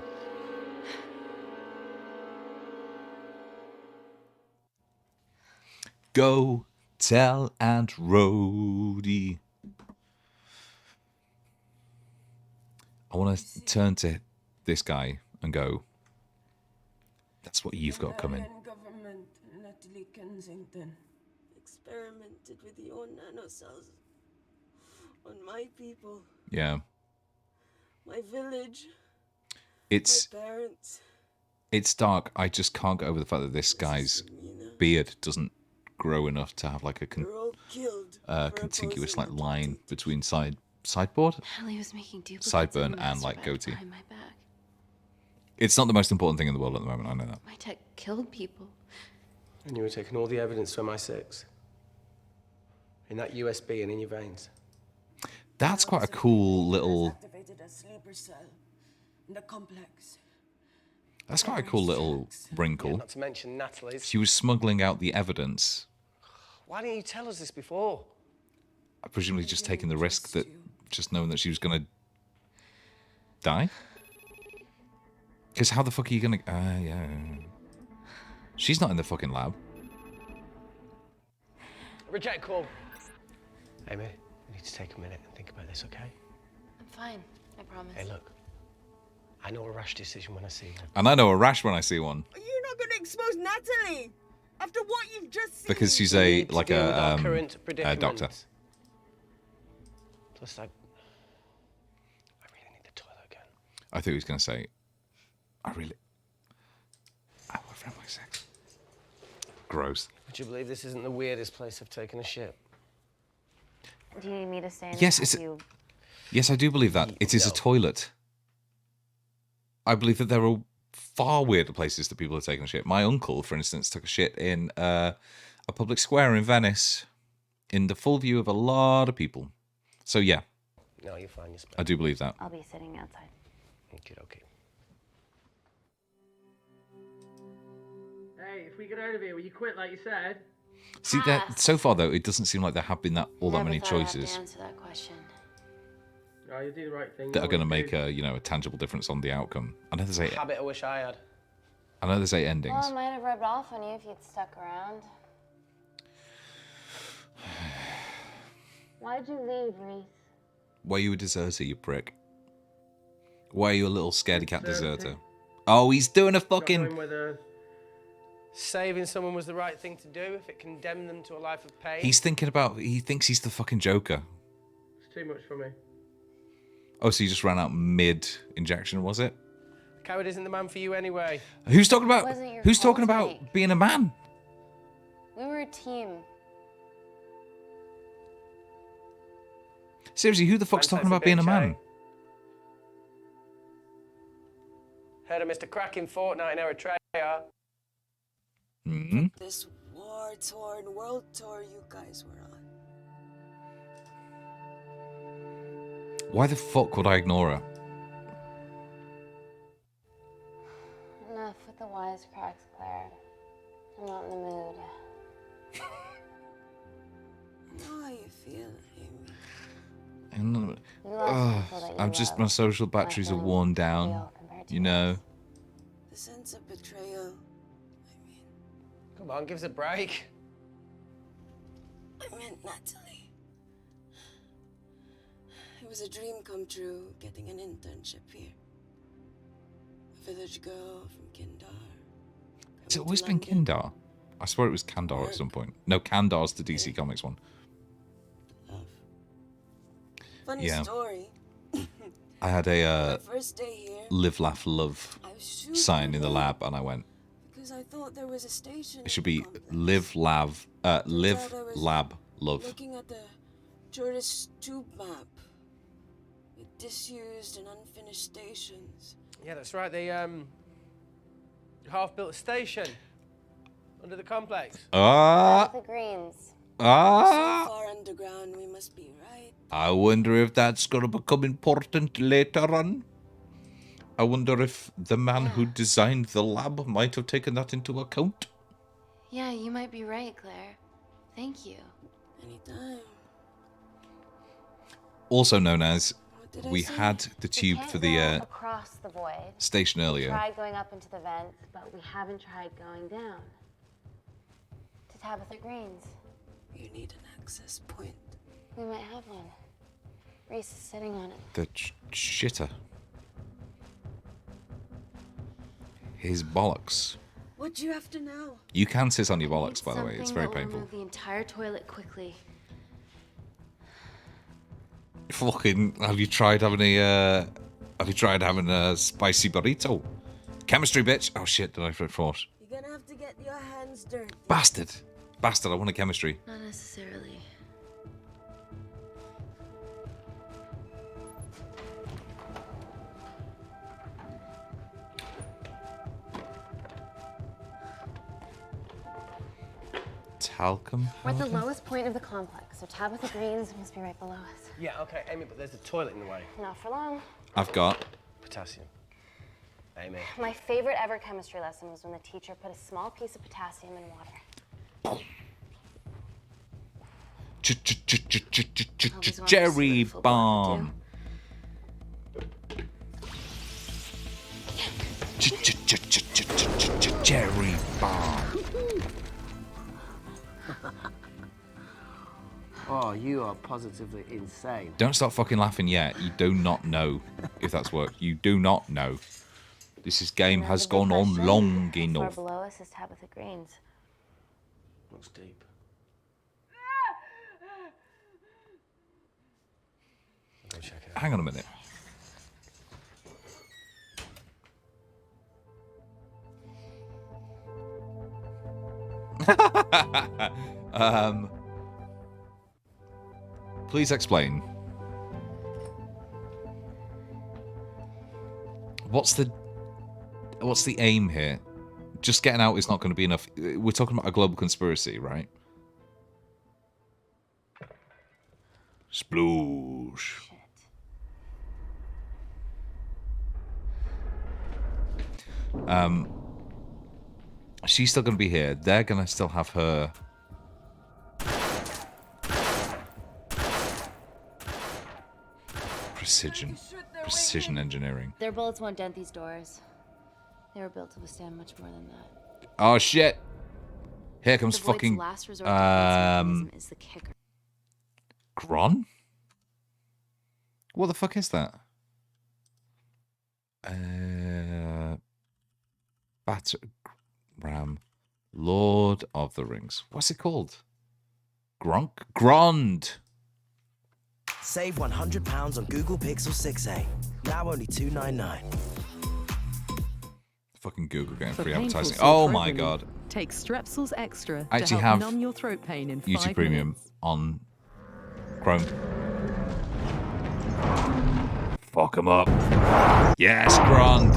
Go tell Aunt Rhodey. I want to turn to this guy and go, that's what you've got coming. Government, Natalie Kensington, experimented with your nanocells on my people. Yeah. My village. It's my parents. It's dark. I just can't get over the fact that this guy's beard doesn't grow enough to have like a contiguous like line between sideboard, Natalie was making duplicates sideburn, of and like masturbate goatee. behind my back. It's not the most important thing in the world at the moment. I know that. My tech killed people. And you were taking all the evidence from MI6 in that USB and in your veins. That's quite a cool little. Activated a sleeper cell in the complex. That's quite a cool little wrinkle. Yeah, not to mention Natalie's. She was smuggling out the evidence. Why didn't you tell us this before? Presumably just taking the risk that just knowing that she was going to die. Because how the fuck are you gonna... yeah. She's not in the fucking lab. Reject call. Amy, we need to take a minute and think about this, okay? I'm fine, I promise. Hey, look. I know a rash decision when I see one. And I know a rash when I see one. You're not going to expose Natalie after what you've just seen. Because she's We a need to like deal with our a current predicament. doctor. Plus, I really need the toilet again. I thought he was going to say, I want to have my sex. Gross. Would you believe this isn't the weirdest place I've taken a shit? Do you need me to stay in Yes, the it's... you? Yes, I do believe that. It is a toilet. I believe that there are far weirder places that people have taken a shit. My uncle, for instance, took a shit in a public square in Venice in the full view of a lot of people. So, yeah. No, you're fine. You're fine. I do believe that. I'll be sitting outside. Okay. Hey, if we get out of here, will you quit like you said? See, so far, though, it doesn't seem like there have been that many Never thought I'd have choices to answer that question. Oh, you do the right thing. that are going to make a tangible difference on the outcome. I know there's eight. Habit I wish I had. I know there's 8 endings. Well, it might have rubbed off on you if you'd stuck around. Why'd you leave, Reese? Why are you a deserter, you prick? Why are you a little scaredy cat deserter? Oh, he's doing a fucking... Saving someone was the right thing to do if it condemned them to a life of pain. He thinks he's the fucking Joker. It's too much for me. Oh, so you just ran out mid-injection, was it? Coward isn't the man for you anyway. Who's talking about... Wasn't your Who's talking fault, about Mike. being a man? We were a team. Seriously, who the fuck's talking about being a man? Heard of Mr. Cracking Fortnite in Eritrea. Mm-hmm. This war-torn world tour you guys were on. Why the fuck would I ignore her? Enough with the wisecracks, Claire. I'm not in the mood. How you feel, Amy? I'm just... My social batteries are worn down. You know? The sense of betrayal. Come on, give us a break. I meant Natalie. It was a dream come true, getting an internship here. A village girl from Kindar. Has it always been Kindar? I swear it was Kandar at some point. No, Kandar's the DC Comics one. Funny story. I had a first day here, live, laugh, love sign in the lab, and I went. because I thought there was a station. It should be live, lab, love. Looking at the tourist tube map with disused and unfinished stations. Yeah, that's right. They half-built station under the complex. The Greens. So far underground, we must be right. I wonder if that's going to become important later on. I wonder if the man who designed the lab might have taken that into account. Yeah, you might be right, Claire. Thank you. Anytime. Also known as, did I we say? had the tube Can't for go the across the void. station We earlier. tried going up into the vents, but we haven't tried going down. To Tabitha Green's. You need an access point. We might have one. Reese is sitting on it. The shitter. His bollocks. What do you have to know? You can sit on your bollocks, by the way. It's very Something that will painful. remove the entire toilet quickly. Fucking, have you tried having a spicy burrito? Chemistry, bitch. Oh shit, did I force? You're gonna have to get your hands dirty. Bastard. Bastard, I want a chemistry. Not necessarily. Talcum? We're at the lowest point of the complex, so Tabitha Green's must be right below us. Yeah, okay, Amy, but there's a toilet in the way. Not for long. I've got... Potassium. Amy. My favorite ever chemistry lesson was when the teacher put a small piece of potassium in water. Cherry bomb. Cherry bomb. Oh, you are positively insane. Don't start fucking laughing yet. You do not know if that's worked. You do not know. This game has gone on long How enough. far below us is Tabitha Greens. Looks deep. Go check it out. Hang on a minute. Please explain. What's the aim here? Just getting out is not going to be enough. We're talking about a global conspiracy, right? Sploosh. She's still going to be here. They're going to still have her. Precision engineering. Their bullets won't dent these doors. They were built to withstand much more than that. Oh shit! Here comes The Void's fucking last resort defense is the kicker. Gron? What the fuck is that? Ram, Lord of the Rings. What's it called? Gronk? Grond! Save £100 on Google Pixel 6a. Now only $299. Fucking Google getting For free painful advertising. sore Oh throat my relief, god. Take Strepsils Extra I to actually help have numb your throat pain in YouTube 5 Premium minutes. on Chrome. Fuck 'em up. Yes, Grond.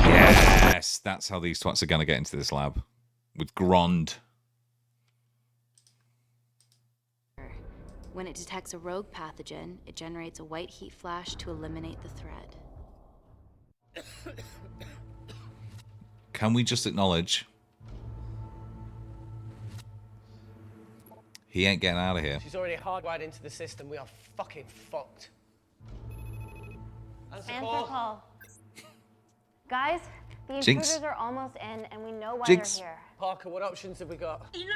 Yes, that's how these twats are going to get into this lab. With Grond. When it detects a rogue pathogen, it generates a white heat flash to eliminate the threat. Can we just acknowledge he ain't getting out of here? She's already hardwired into the system. We are fucking fucked. Answer call. Guys, the Jinx. intruders are almost in, and we know why Jinx. they're here. Parker, what options have we got? Enough!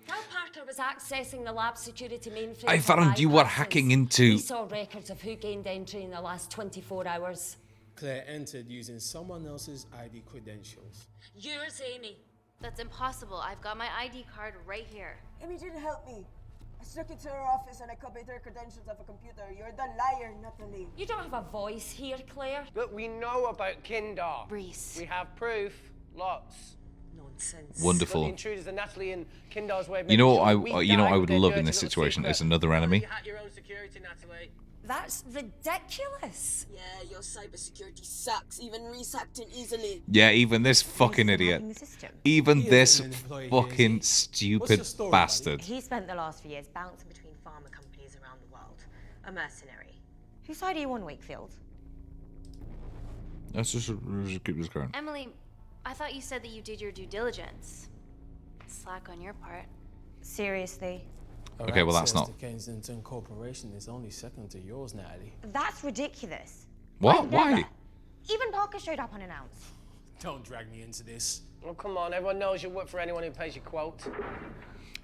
While Parker was accessing the lab security mainframe, I for found you were bypasses, hacking into. We saw records of who gained entry in the last 24 hours. Claire entered using someone else's ID credentials. Yours, Amy. That's impossible. I've got my ID card right here. Amy didn't help me. I stuck it to her office and I copied her credentials off a computer. You're the liar, Natalie. You don't have a voice here, Claire. Look, we know about Kindar. Reese. We have proof. Lots. Nonsense. Wonderful. Look, the intruders are Natalie and Kindar's way of You know making what sure we I die would with their love in dirty this little situation secret. is another enemy. You hack your own security, Natalie. That's ridiculous. Yeah, your cybersecurity sucks. Even Reese hacked it easily. Yeah, even this fucking idiot. Even this fucking What's stupid your story, bastard. He spent the last few years bouncing between pharma companies around the world. A mercenary. Whose side are you on, Wakefield? Let's just keep this going. Emily, I thought you said that you did your due diligence. Slack on your part. Seriously? Okay, well, that's Access not. to Kensington Corporation is only second to yours, Natalie. That's ridiculous. What? I'd Why? never. Even Parker showed up unannounced. Don't drag me into this. Oh, come on. Everyone knows you work for anyone who pays your quote.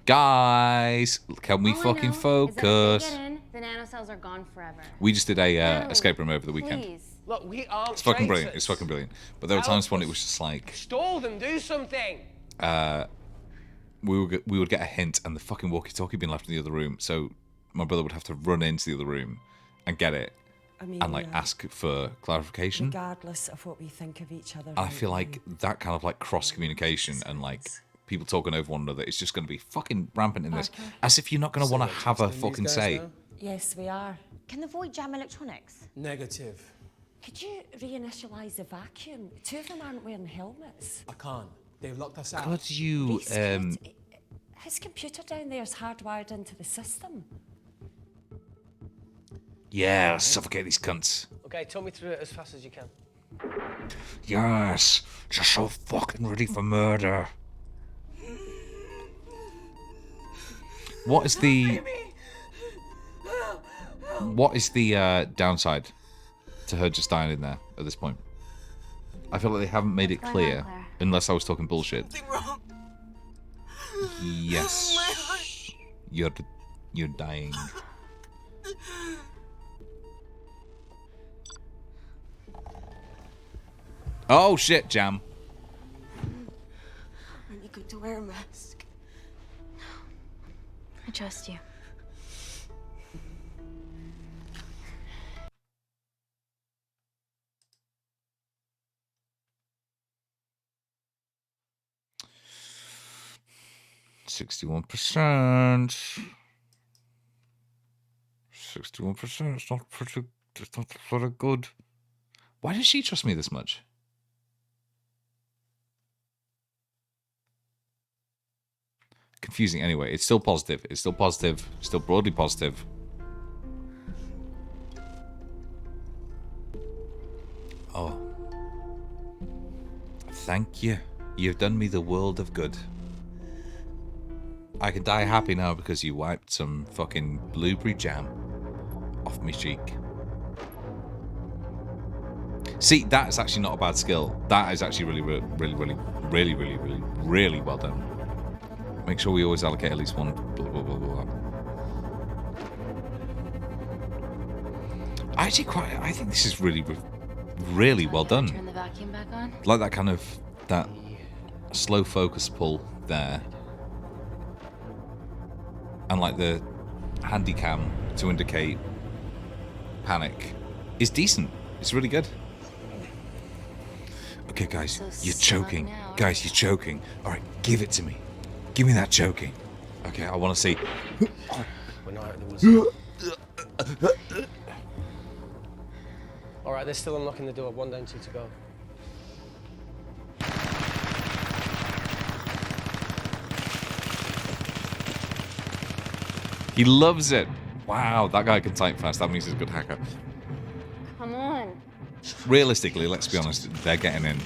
Guys, can we All I fucking know focus? Is that if they get in, the nanocells are gone forever. We just did a Emily, escape room over the weekend. Please. Look, we aren't It's fucking brilliant. traitors. It's fucking brilliant. But there were times when it was just like Stall them. Do something. we would get a hint and the fucking walkie-talkie being left in the other room. So my brother would have to run into the other room and get it and like ask for clarification. Regardless of what we think of each other. I feel like that kind of like cross communication and like people talking over one another is just going to be fucking rampant in this. As if you're not going to want to have a fucking say. Yes, we are. Can the Void jam electronics? Negative. Could you reinitialize the vacuum? Two of them aren't wearing helmets. I can't. They've locked us out. Could you His computer down there is hardwired into the system. yeah, suffocate these cunts. Okay, talk me through it as fast as you can. Yes, just so fucking ready for murder. What is the What is the downside to her just dying in there at this point? I feel like they haven't made it clear, unless I was talking bullshit. Yes, you're dying. Oh shit, Jam. Are you going to wear a mask? I trust you. %61%. 61%. It's not pretty. It's not very good. Why does she trust me this much? Confusing anyway. It's still positive. It's still positive. Still broadly positive. Oh. Thank you. You've done me the world of good. I can die happy now because you wiped some fucking blueberry jam off my cheek. See, that is actually not a bad skill. That is actually really well done. Make sure we always allocate at least one. Blah, blah, blah, blah. I think this is really well done. Turn the vacuum back on. Like that kind of that slow focus pull there, and like the handy cam to indicate panic is decent. It's really good. Okay, guys, you're choking. Guys, you're choking. All right, give it to me. Give me that choking. Okay, I want to see. We're not out of the woods. All right, they're still unlocking the door. 1 down, 2 to go. He loves it. Wow, that guy can type fast. That means he's a good hacker. Come on. Realistically, let's be honest, they're getting in.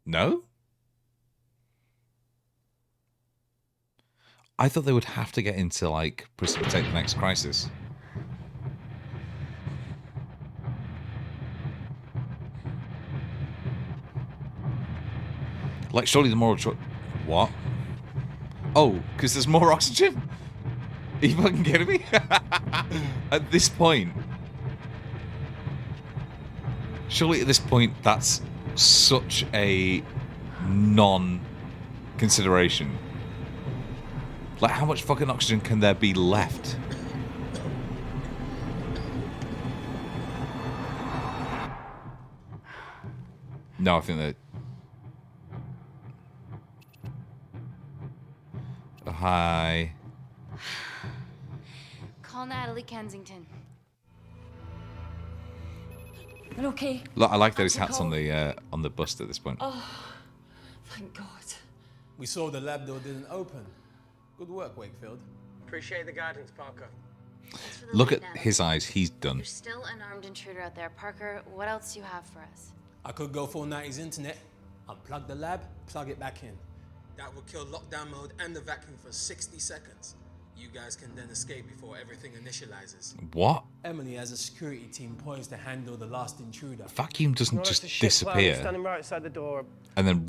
No? I thought they would have to get into, like, precipitate the next crisis. Like, surely the moral choice... What? Oh, because there's more oxygen? Are you fucking kidding me? At this point... Surely at this point, that's such a non-consideration. Like, how much fucking oxygen can there be left? No, I think that... Oh, hi. Call Natalie Kensington. You're okay? Look, I like that his hat's on the bust at this point. Oh, thank God. We saw the lab door didn't open. Good work, Wakefield. Appreciate the guidance, Parker. Look at his eyes. He's done. There's still an armed intruder out there. Parker, what else do you have for us? I could go full 90s internet, unplug the lab, plug it back in. That will kill lockdown mode and the vacuum for 60 seconds. You guys can then escape before everything initializes. What? Emily has a security team poised to handle the last intruder. Vacuum doesn't just disappear Standing right outside the door. and then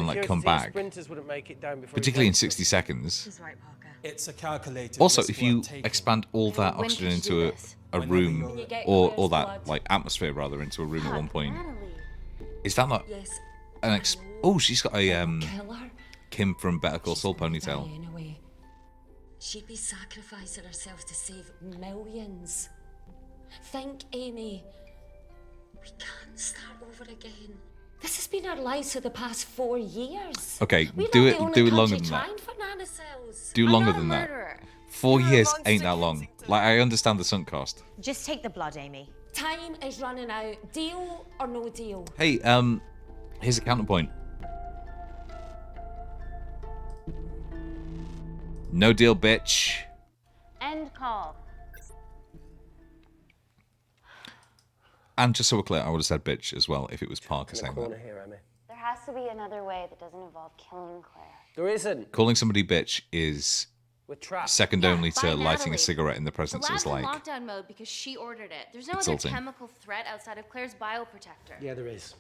like come back. Sprinters wouldn't make it down before Particularly in 60 seconds. She's right, Parker. It's a calculated. Also, if you expand all that oxygen into a room, or that like atmosphere rather, into a room at one point, is that not an oh, she's got a Kim from Better Call Saul ponytail. She'd be sacrificing herself to save millions. Think, Amy. We can't start over again. This has been our lives for the past 4 years. Okay, do it longer than that. Do longer than that. 4 years ain't that long. Like, I understand the sunk cost. Just take the blood, Amy. Time is running out. Deal or no deal? Hey, here's a counterpoint. No deal, bitch. End call. And just so we're clear, I would have said bitch as well if it was Parker saying that. Here, Emmy. There has to be another way that doesn't involve killing Claire. There isn't. Calling somebody bitch is We're trapped. second only to by lighting Natalie. a cigarette in the The presence lab's is like. in lockdown mode because she ordered it. There's no insulting. other chemical threat outside of Claire's bioprotector. Yeah, there is.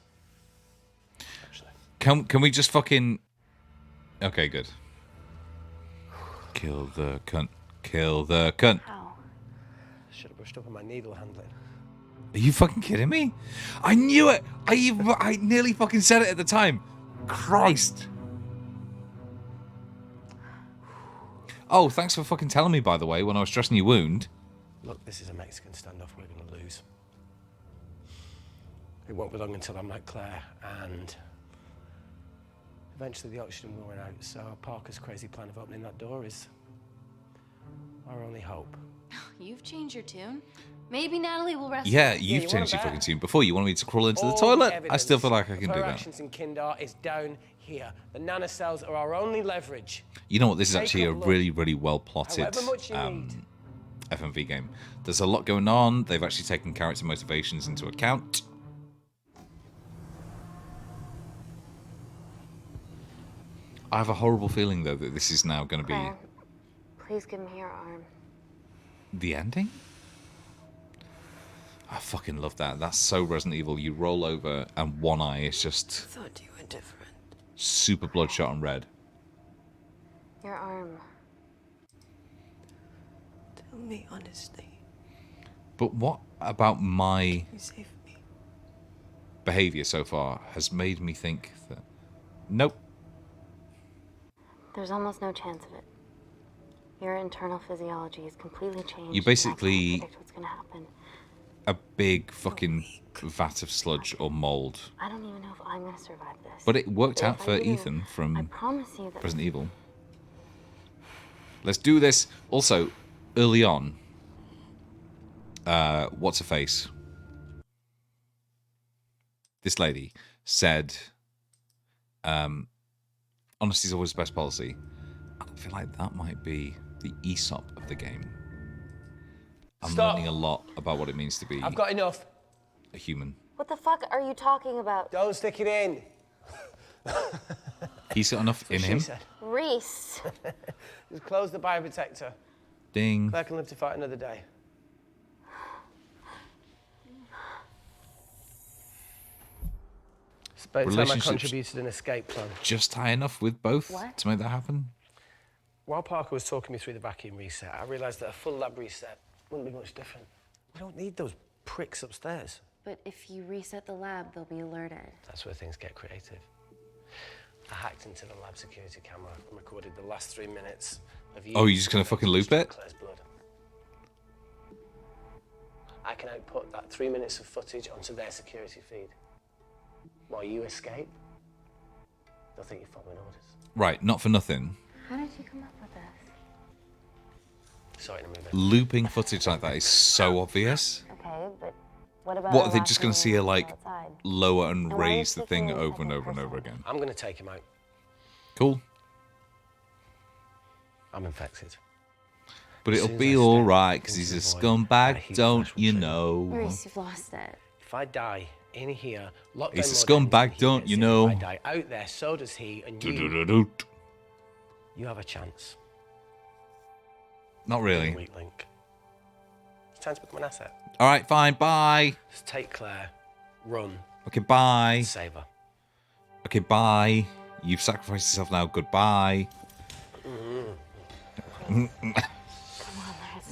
Can we just fucking? Okay, good. Kill the cunt. Kill the cunt. Should have brushed up on my needle handling. Are you fucking kidding me? I knew it. I nearly fucking said it at the time. Christ. Oh, thanks for fucking telling me, by the way, when I was dressing your wound. Look, this is a Mexican standoff we're going to lose. It won't be long until I'm like Claire, and eventually the oxygen will run out, so Parker's crazy plan of opening that door is our only hope. You've changed your tune. Maybe Natalie will rescue. Yeah, you. you've you changed your want fucking tune. Before, you wanted me to crawl into the All toilet. I evidence still feel like I can of do her that. actions in Kindar is down here. The nanocells are our only leverage. You know what? This is Take actually a a look. really, really well plotted However much you need. FMV game. There's a lot going on. They've actually taken character motivations into account. I have a horrible feeling, though, that this is now going to be Claire, please give me your arm. the ending. I fucking love that. That's so Resident Evil. You roll over and one eye is just Thought you were different. super bloodshot and red. Your arm. Tell me honestly. But what about my You saved me. behavior so far has made me think that nope. There's almost no chance of it. Your internal physiology is completely changed. You basically I can't predict what's gonna happen. a big fucking vat of sludge or mold. I don't even know if I'm gonna survive this. But it worked out If I for do, Ethan I from promise you that. Resident Evil. Let's do this. Also, early on, what's her face? This lady said, honesty is always the best policy. I feel like that might be the Aesop of the game. I'm Stop. learning a lot about what it means to be I've got enough. a human. What the fuck are you talking about? Don't stick it in. He's got enough in She him. said. Reese. Just close the bioprotector. Ding. Claire can live to fight another day. It's about time I Relationships- contributed an escape plan. Just high enough with both What? to make that happen. While Parker was talking me through the vacuum reset, I realised that a full lab reset wouldn't be much different. We don't need those pricks upstairs. But if you reset the lab, they'll be alerted. That's where things get creative. I hacked into the lab security camera and recorded the last 3 minutes of you. Oh, you're just gonna fucking loop it? Claire's blood. I can output that 3 minutes of footage onto their security feed. While you escape, they'll think you're following orders. Right, not for nothing. How did you come up with this? Sorry to move it. Looping footage like that is so obvious. Okay, but what about What, our are they last just going to see meeting her, like, outside? lower and And why are you raise the thing speaking in over and second over and over again? I'm going to take him out. Cool. I'm infected. But As it'll soon as be I all step right, because he's a into the void, my scumbag, heat don't flash will you trigger. know? Reese, you've lost it. If I die in here, lockdown He's a mode scumbag, ends, he don't gets you in. know? If I die out there, so does he, and Do-do-do-do. you have a chance. Not really. Weak link. It's time to become an asset. All right, fine, bye. Just take Claire, run, Okay, bye. save her. Okay, bye. You've sacrificed yourself now, goodbye.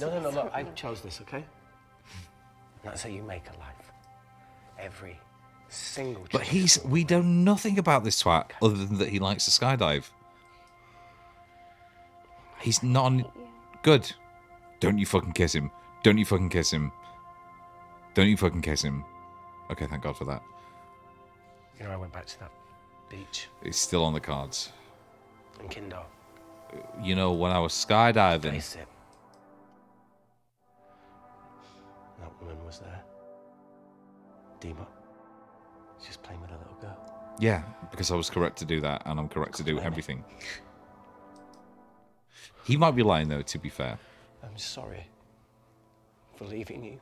No, look, I chose this, okay? That's how you make a life. Every single But choice. we know nothing about this twat other than that he likes to skydive. He's not on... Good. Don't you fucking kiss him. Don't you fucking kiss him. Don't you fucking kiss him. Okay, thank God for that. You know, I went back to that beach It's still on the cards. in Kindar. You know, when I was skydiving... Face it. That woman was there. Dima. She's playing with a little girl. Yeah, because I was correct to do that, and I'm correct to do everything. He might be lying, though, to be fair. I'm sorry for leaving you.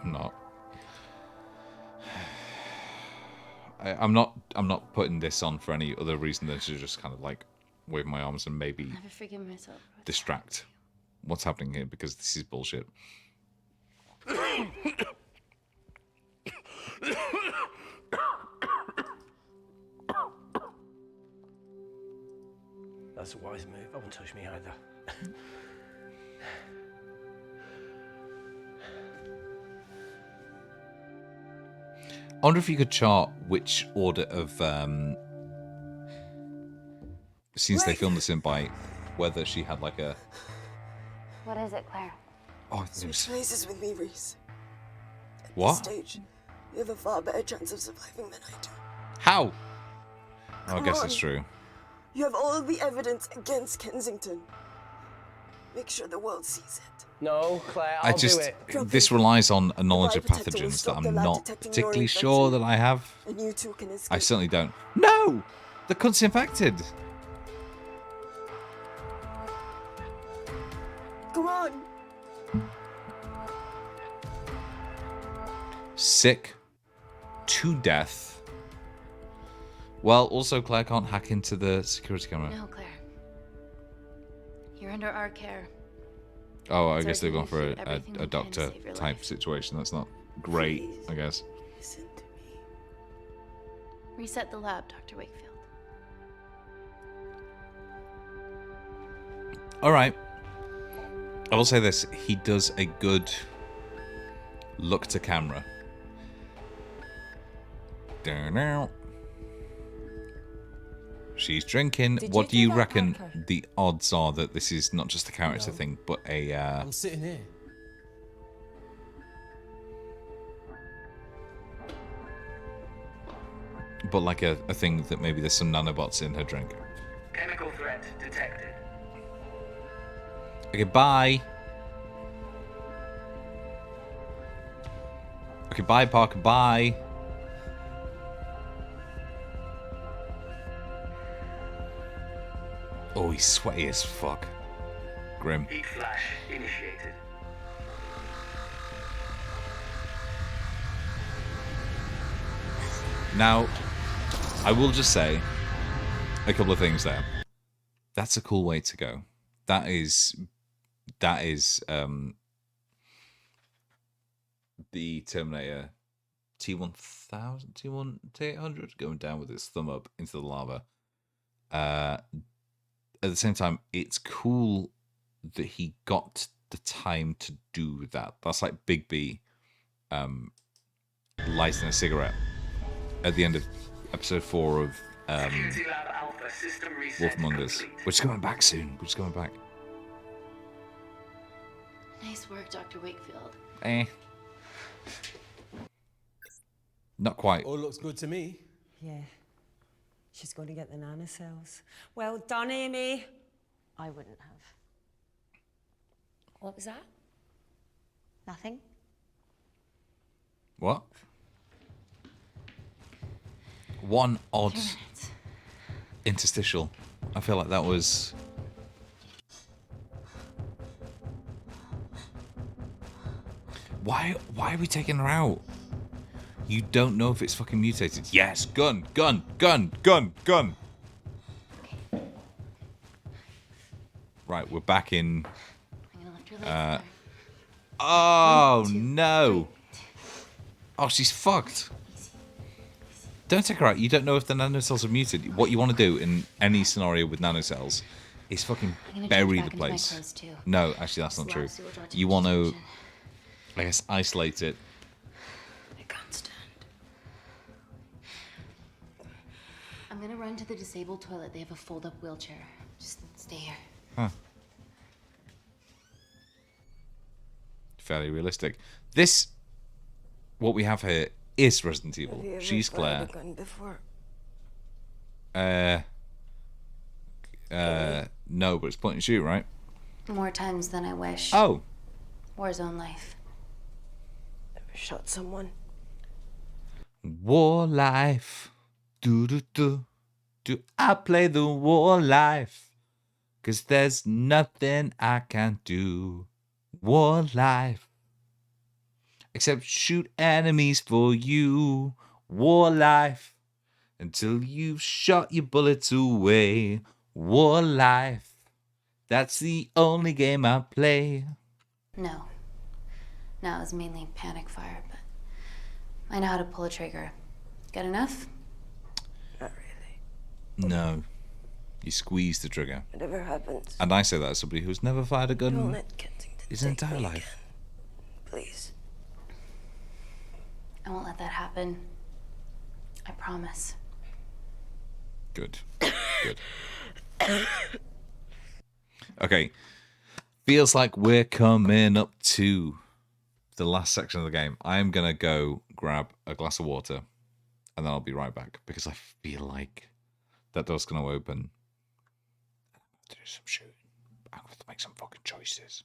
I'm not. I'm not putting this on for any other reason than to just kind of like wave my arms and maybe Never forgive myself. distract what's happening here because this is bullshit. That's a wise move. I won't touch me either. I wonder if you could chart which order of scenes they filmed this in by whether she had like a... What is it, Claire? Oh, it Switch was... places with me, Reese. At What? this stage, you have a far better chance of surviving than I do. How? Oh, I Come guess on. it's true. You have all the evidence against Kensington. Make sure the world sees it. No, Claire, I'll do it. This relies on a knowledge of lie detector will pathogens that stop I'm the lab not detecting your particularly infection, sure that I have. And you two can escape. I certainly don't. No! The cunt's infected! Go on. Sick to death. Well, also Claire can't hack into the security camera. No, Claire. You're under our care. Oh, I It's guess our they've gone for duty to do everything we a can to doctor save your type life. situation. That's not great, I guess. Listen to me. Reset the lab, Dr. Wakefield. Alright. I will say this. He does a good look to camera. She's drinking. Did What do you you do that, reckon Parker? the odds are that this is not just a character No. thing, but a I'm sitting here. but like a thing that maybe there's some nanobots in her drink? Chemical threat detected. Okay, bye. Okay, bye, Parker. Bye. Oh, he's sweaty as fuck. Grim. Heat flash initiated. Now, I will just say a couple of things there. That's a cool way to go. That is the Terminator T1000, T800 going down with its thumb up into the lava. At the same time, it's cool that he got the time to do that. That's like Big B lighting a cigarette at the end of episode 4 of Security Lab Alpha system reset Wolfmongers. complete. We're just coming back soon. We're just coming back. Nice work, Dr. Wakefield. Not quite. All looks good to me. Yeah. She's going to get the nanocells. Well done, Amy. I wouldn't have. What was that? Nothing. What? One odd interstitial. I feel like that was... Why are we taking her out? You don't know if it's fucking mutated. Yes, gun. Right, we're back in... Oh, no. Oh, she's fucked. Don't take her out. You don't know if the nanocells are muted. What you want to do in any scenario with nanocells is fucking I'm gonna bury change the back into my place. clothes, too. No, actually, that's not This true. lab's zero-dark You want to, detection. I guess, isolate it. I can't stand. I'm gonna run to the disabled toilet. They have a fold-up wheelchair. Just stay here. Huh. Fairly realistic. This, what we have here, is Resident Evil. Have you ever She's fired Claire. a gun before? No, but it's point and shoot, right? More times than I wish. Oh. Warzone life. Ever shot someone? War life. Do. I play the war life. 'Cause there's nothing I can't do. War life. Except shoot enemies for you. War life. Until you've shot your bullets away. War life. That's the only game I play. No. No, it was mainly panic fire, but I know how to pull a trigger. Good enough? Not really. No. You squeeze the trigger. Whatever happens. And I say that as somebody who's never fired a Don't gun let Kensington his take entire me life. again. Please. I won't let that happen. I promise. Good. Good. Okay. Feels like we're coming up to the last section of the game. I'm going to go grab a glass of water and then I'll be right back because I feel like that door's going to open. I'm going to do some shooting. I'm going to make some fucking choices.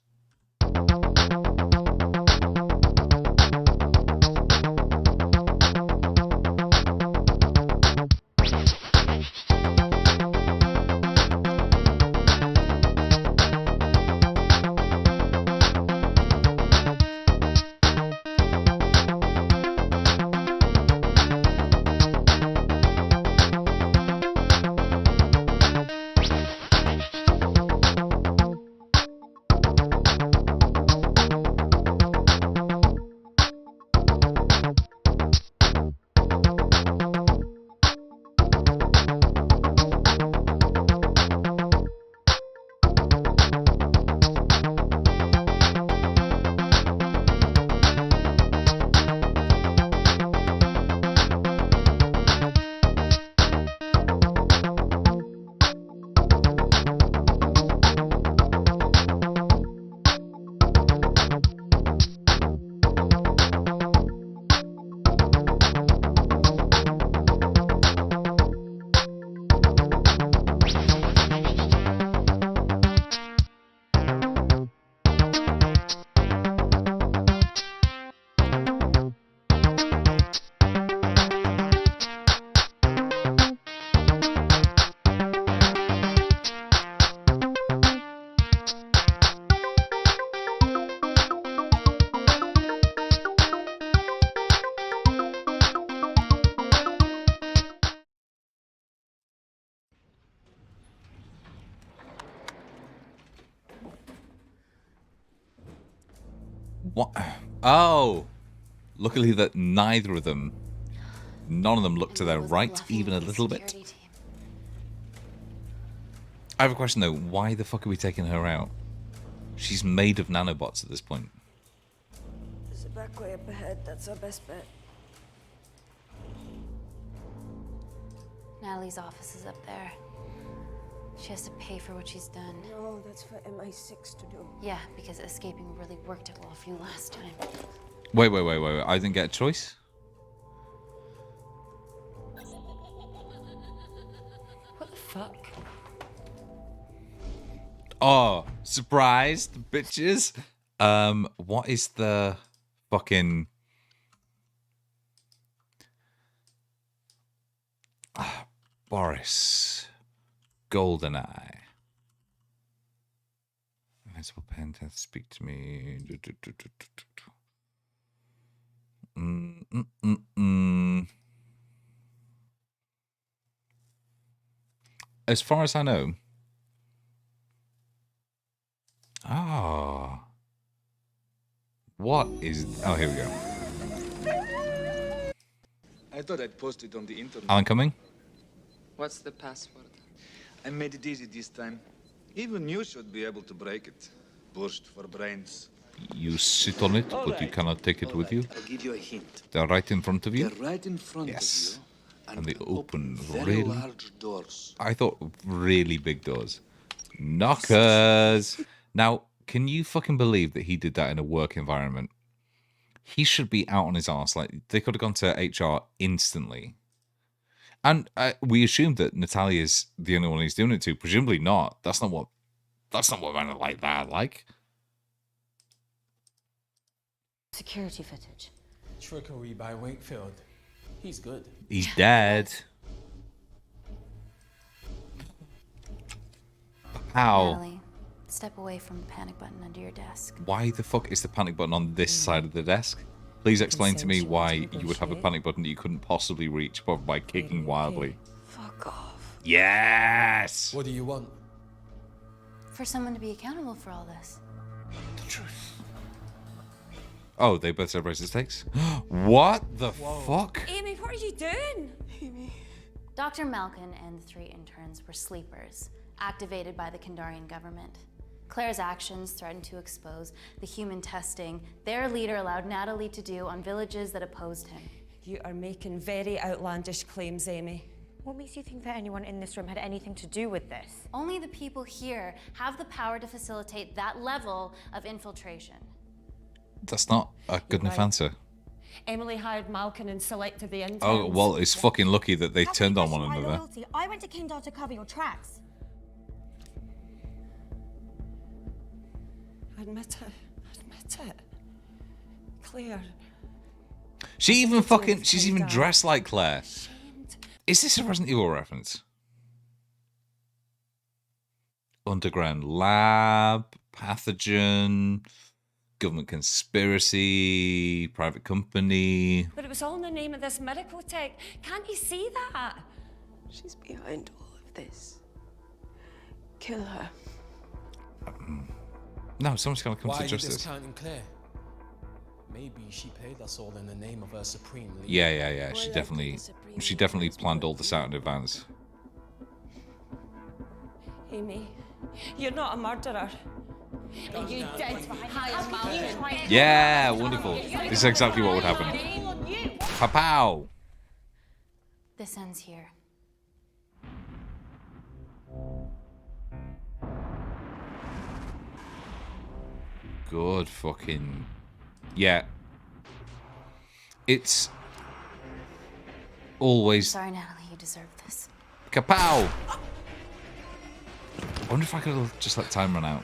What? Oh, luckily that neither of them, none of them look to their right even a little bit. I have a question though. Why the fuck are we taking her out? She's made of nanobots at this point. There's a back way up ahead. That's our best bet. Natalie's office is up there. She has to pay for what she's done. No, that's for MI6 to do. Yeah, because escaping really worked it well for you last time. Wait. I didn't get a choice? What the fuck? Oh, surprised, bitches. What is the fucking... Boris. GoldenEye. Invincible pen to speak to me. As far as I know. Ah. What is... Oh, here we go. I thought I'd post it on the internet. Alan Cumming? What's the password? I made it easy this time. Even you should be able to break it. Burst for brains. You sit on it, but you cannot take it with you. I'll give you a hint. They're right in front of you? They're right in front yes. of you. And they open very really large doors. I thought really big doors. Knockers. Now, can you fucking believe that he did that in a work environment? He should be out on his arse. Like, they could have gone to HR instantly. And we assumed that Natalia's the only one he's doing it to. Presumably not. That's not what men like that like. Security footage. Trickery by Wakefield. He's good. He's dead. How? Natalie, step away from the panic button under your desk. Why the fuck is the panic button on this side of the desk? Please explain to me why you would have a panic button that you couldn't possibly reach by kicking wildly. Fuck off. Yes! What do you want? For someone to be accountable for all this. Oh, they both said racist takes? What the fuck? Amy, what are you doing? Dr. Malkin and the 3 interns were sleepers, activated by the Kandarian government. Claire's actions threatened to expose the human testing their leader allowed Natalie to do on villages that opposed him. You are making very outlandish claims, Amy. What makes you think that anyone in this room had anything to do with this? Only the people here have the power to facilitate that level of infiltration. That's not a good enough answer. Emily hired Malkin and selected the interns. Oh, well, it's fucking lucky that they turned on one another. I went to Kindar to cover your tracks. Admit it. Admit it. Claire. She's even dressed like Claire. Is this a Resident Evil reference? Underground lab, pathogen, government conspiracy, private company. But it was all in the name of this miracle tech. Can't you see that? She's behind all of this. Kill her. No, someone's got to come Why to are you justice. discounting Claire? Maybe she paid us all in the name of her supreme leader. Yeah. She definitely planned all this out in advance. Amy, you're not a murderer. And you did hire Malkin. Yeah, wonderful. This is exactly what would happen. Pow! This ends here. Good fucking... Yeah. It's... always... Sorry, Natalie, you deserve this. Kapow! I wonder if I could have just let time run out.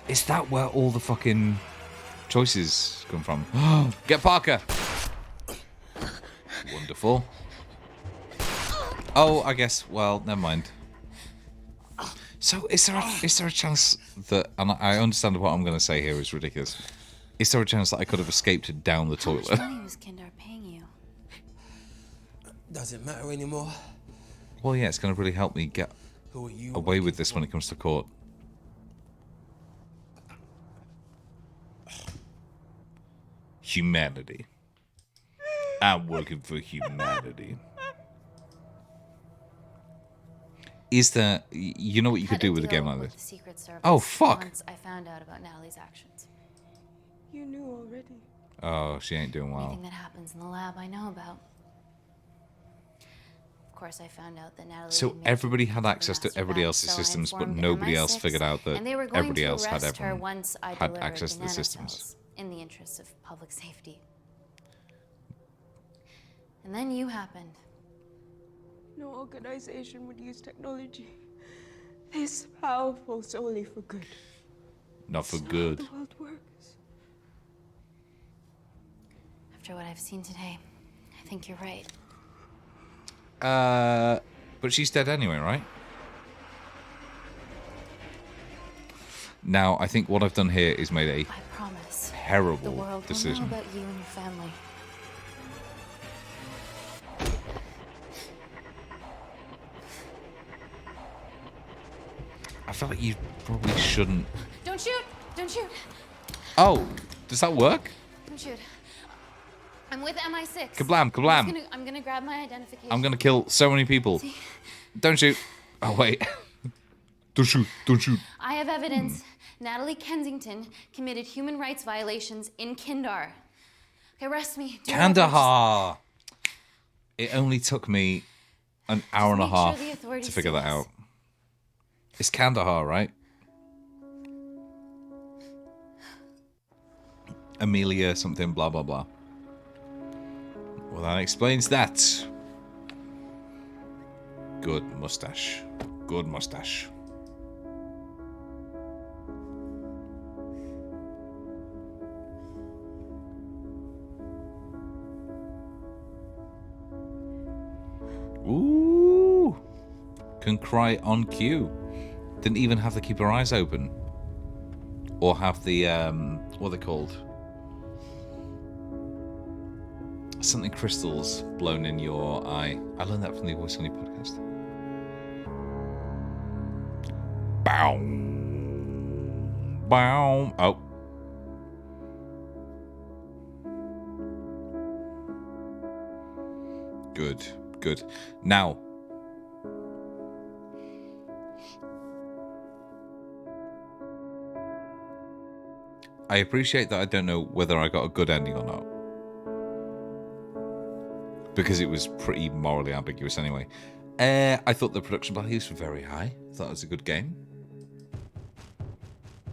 Is that where all the fucking choices come from? Get Parker! Wonderful. Oh, I guess, well, never mind. So, is there a chance that, and I understand what I'm going to say here is ridiculous, is there a chance that I could have escaped down the toilet? How much money was Kindar paying you? Does it matter anymore? Well, yeah, it's going to really help me get Who are you away with this when it comes to court. Humanity. I'm working for humanity. Is there... You know what you could do with a game like this? The Secret Service Oh, fuck. Once I found out about Natalie's actions. You knew already. Oh, she ain't doing well. Anything that happens in the lab, I know about. Of course, I found out that Natalie. So everybody had access to everybody else's so I systems, but informed nobody MI6, else figured out that and they were going everybody to else had arrest her everyone once I had delivered access to the nanocells systems. in the interest of public safety. And then you happened. No organization would use technology this powerful solely for good. Not for It's good. Not how the world works. After what I've seen today, I think you're right. But she's dead anyway, right? Now, I think what I've done here is made a I promise. The terrible world will know decision. about you and your family. I feel like you probably shouldn't. Don't shoot! Don't shoot! Oh, does that work? Don't shoot. I'm with MI6. Kablam, kablam. I'm gonna grab my identification. I'm gonna kill so many people. See? Don't shoot. Oh, wait. Don't shoot. Don't shoot. I have evidence. Natalie Kensington committed human rights violations in Kindar. Okay, arrest me. Do Kandahar. It only took me an hour and a make sure half the authorities to figure see that this. out. It's Kandahar, right? Amelia something, blah, blah, blah. Well, that explains that. Good mustache. Good mustache. Ooh. Can cry on cue. Didn't even have to keep her eyes open. Or have the, what are they called? Something crystals blown in your eye. I learned that from the Voice Only podcast. Bow. Bow. Oh. Good. Good. Now. I appreciate that I don't know whether I got a good ending or not. Because it was pretty morally ambiguous anyway. I thought the production values were very high. I thought it was a good game.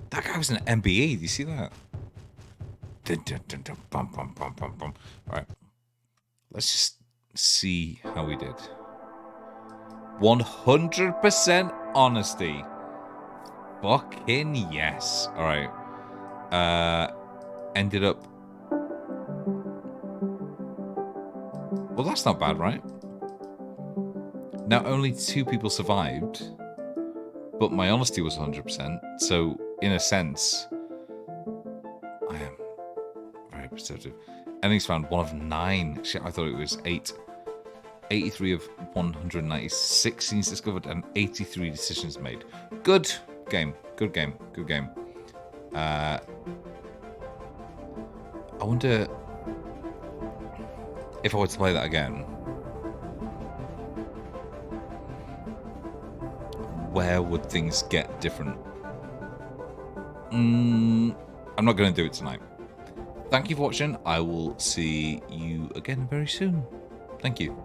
That guy was an MBE. Do you see that? Dun, dun, dun, dun, bum, bum, bum, bum, bum. All right. Let's just see how we did. 100% honesty. Fucking yes. All right. Ended up... Well, that's not bad, right? Now, only 2 people survived, but my honesty was 100%. So, in a sense, I am very perceptive. Endings found 1 of 9. Shit, I thought it was 8. 83 of 196 scenes discovered and 83 decisions made. Good game. Good game. Good game. I wonder if I were to play that again, where would things get different? I'm not going to do it tonight. Thank you for watching. I will see you again very soon. Thank you.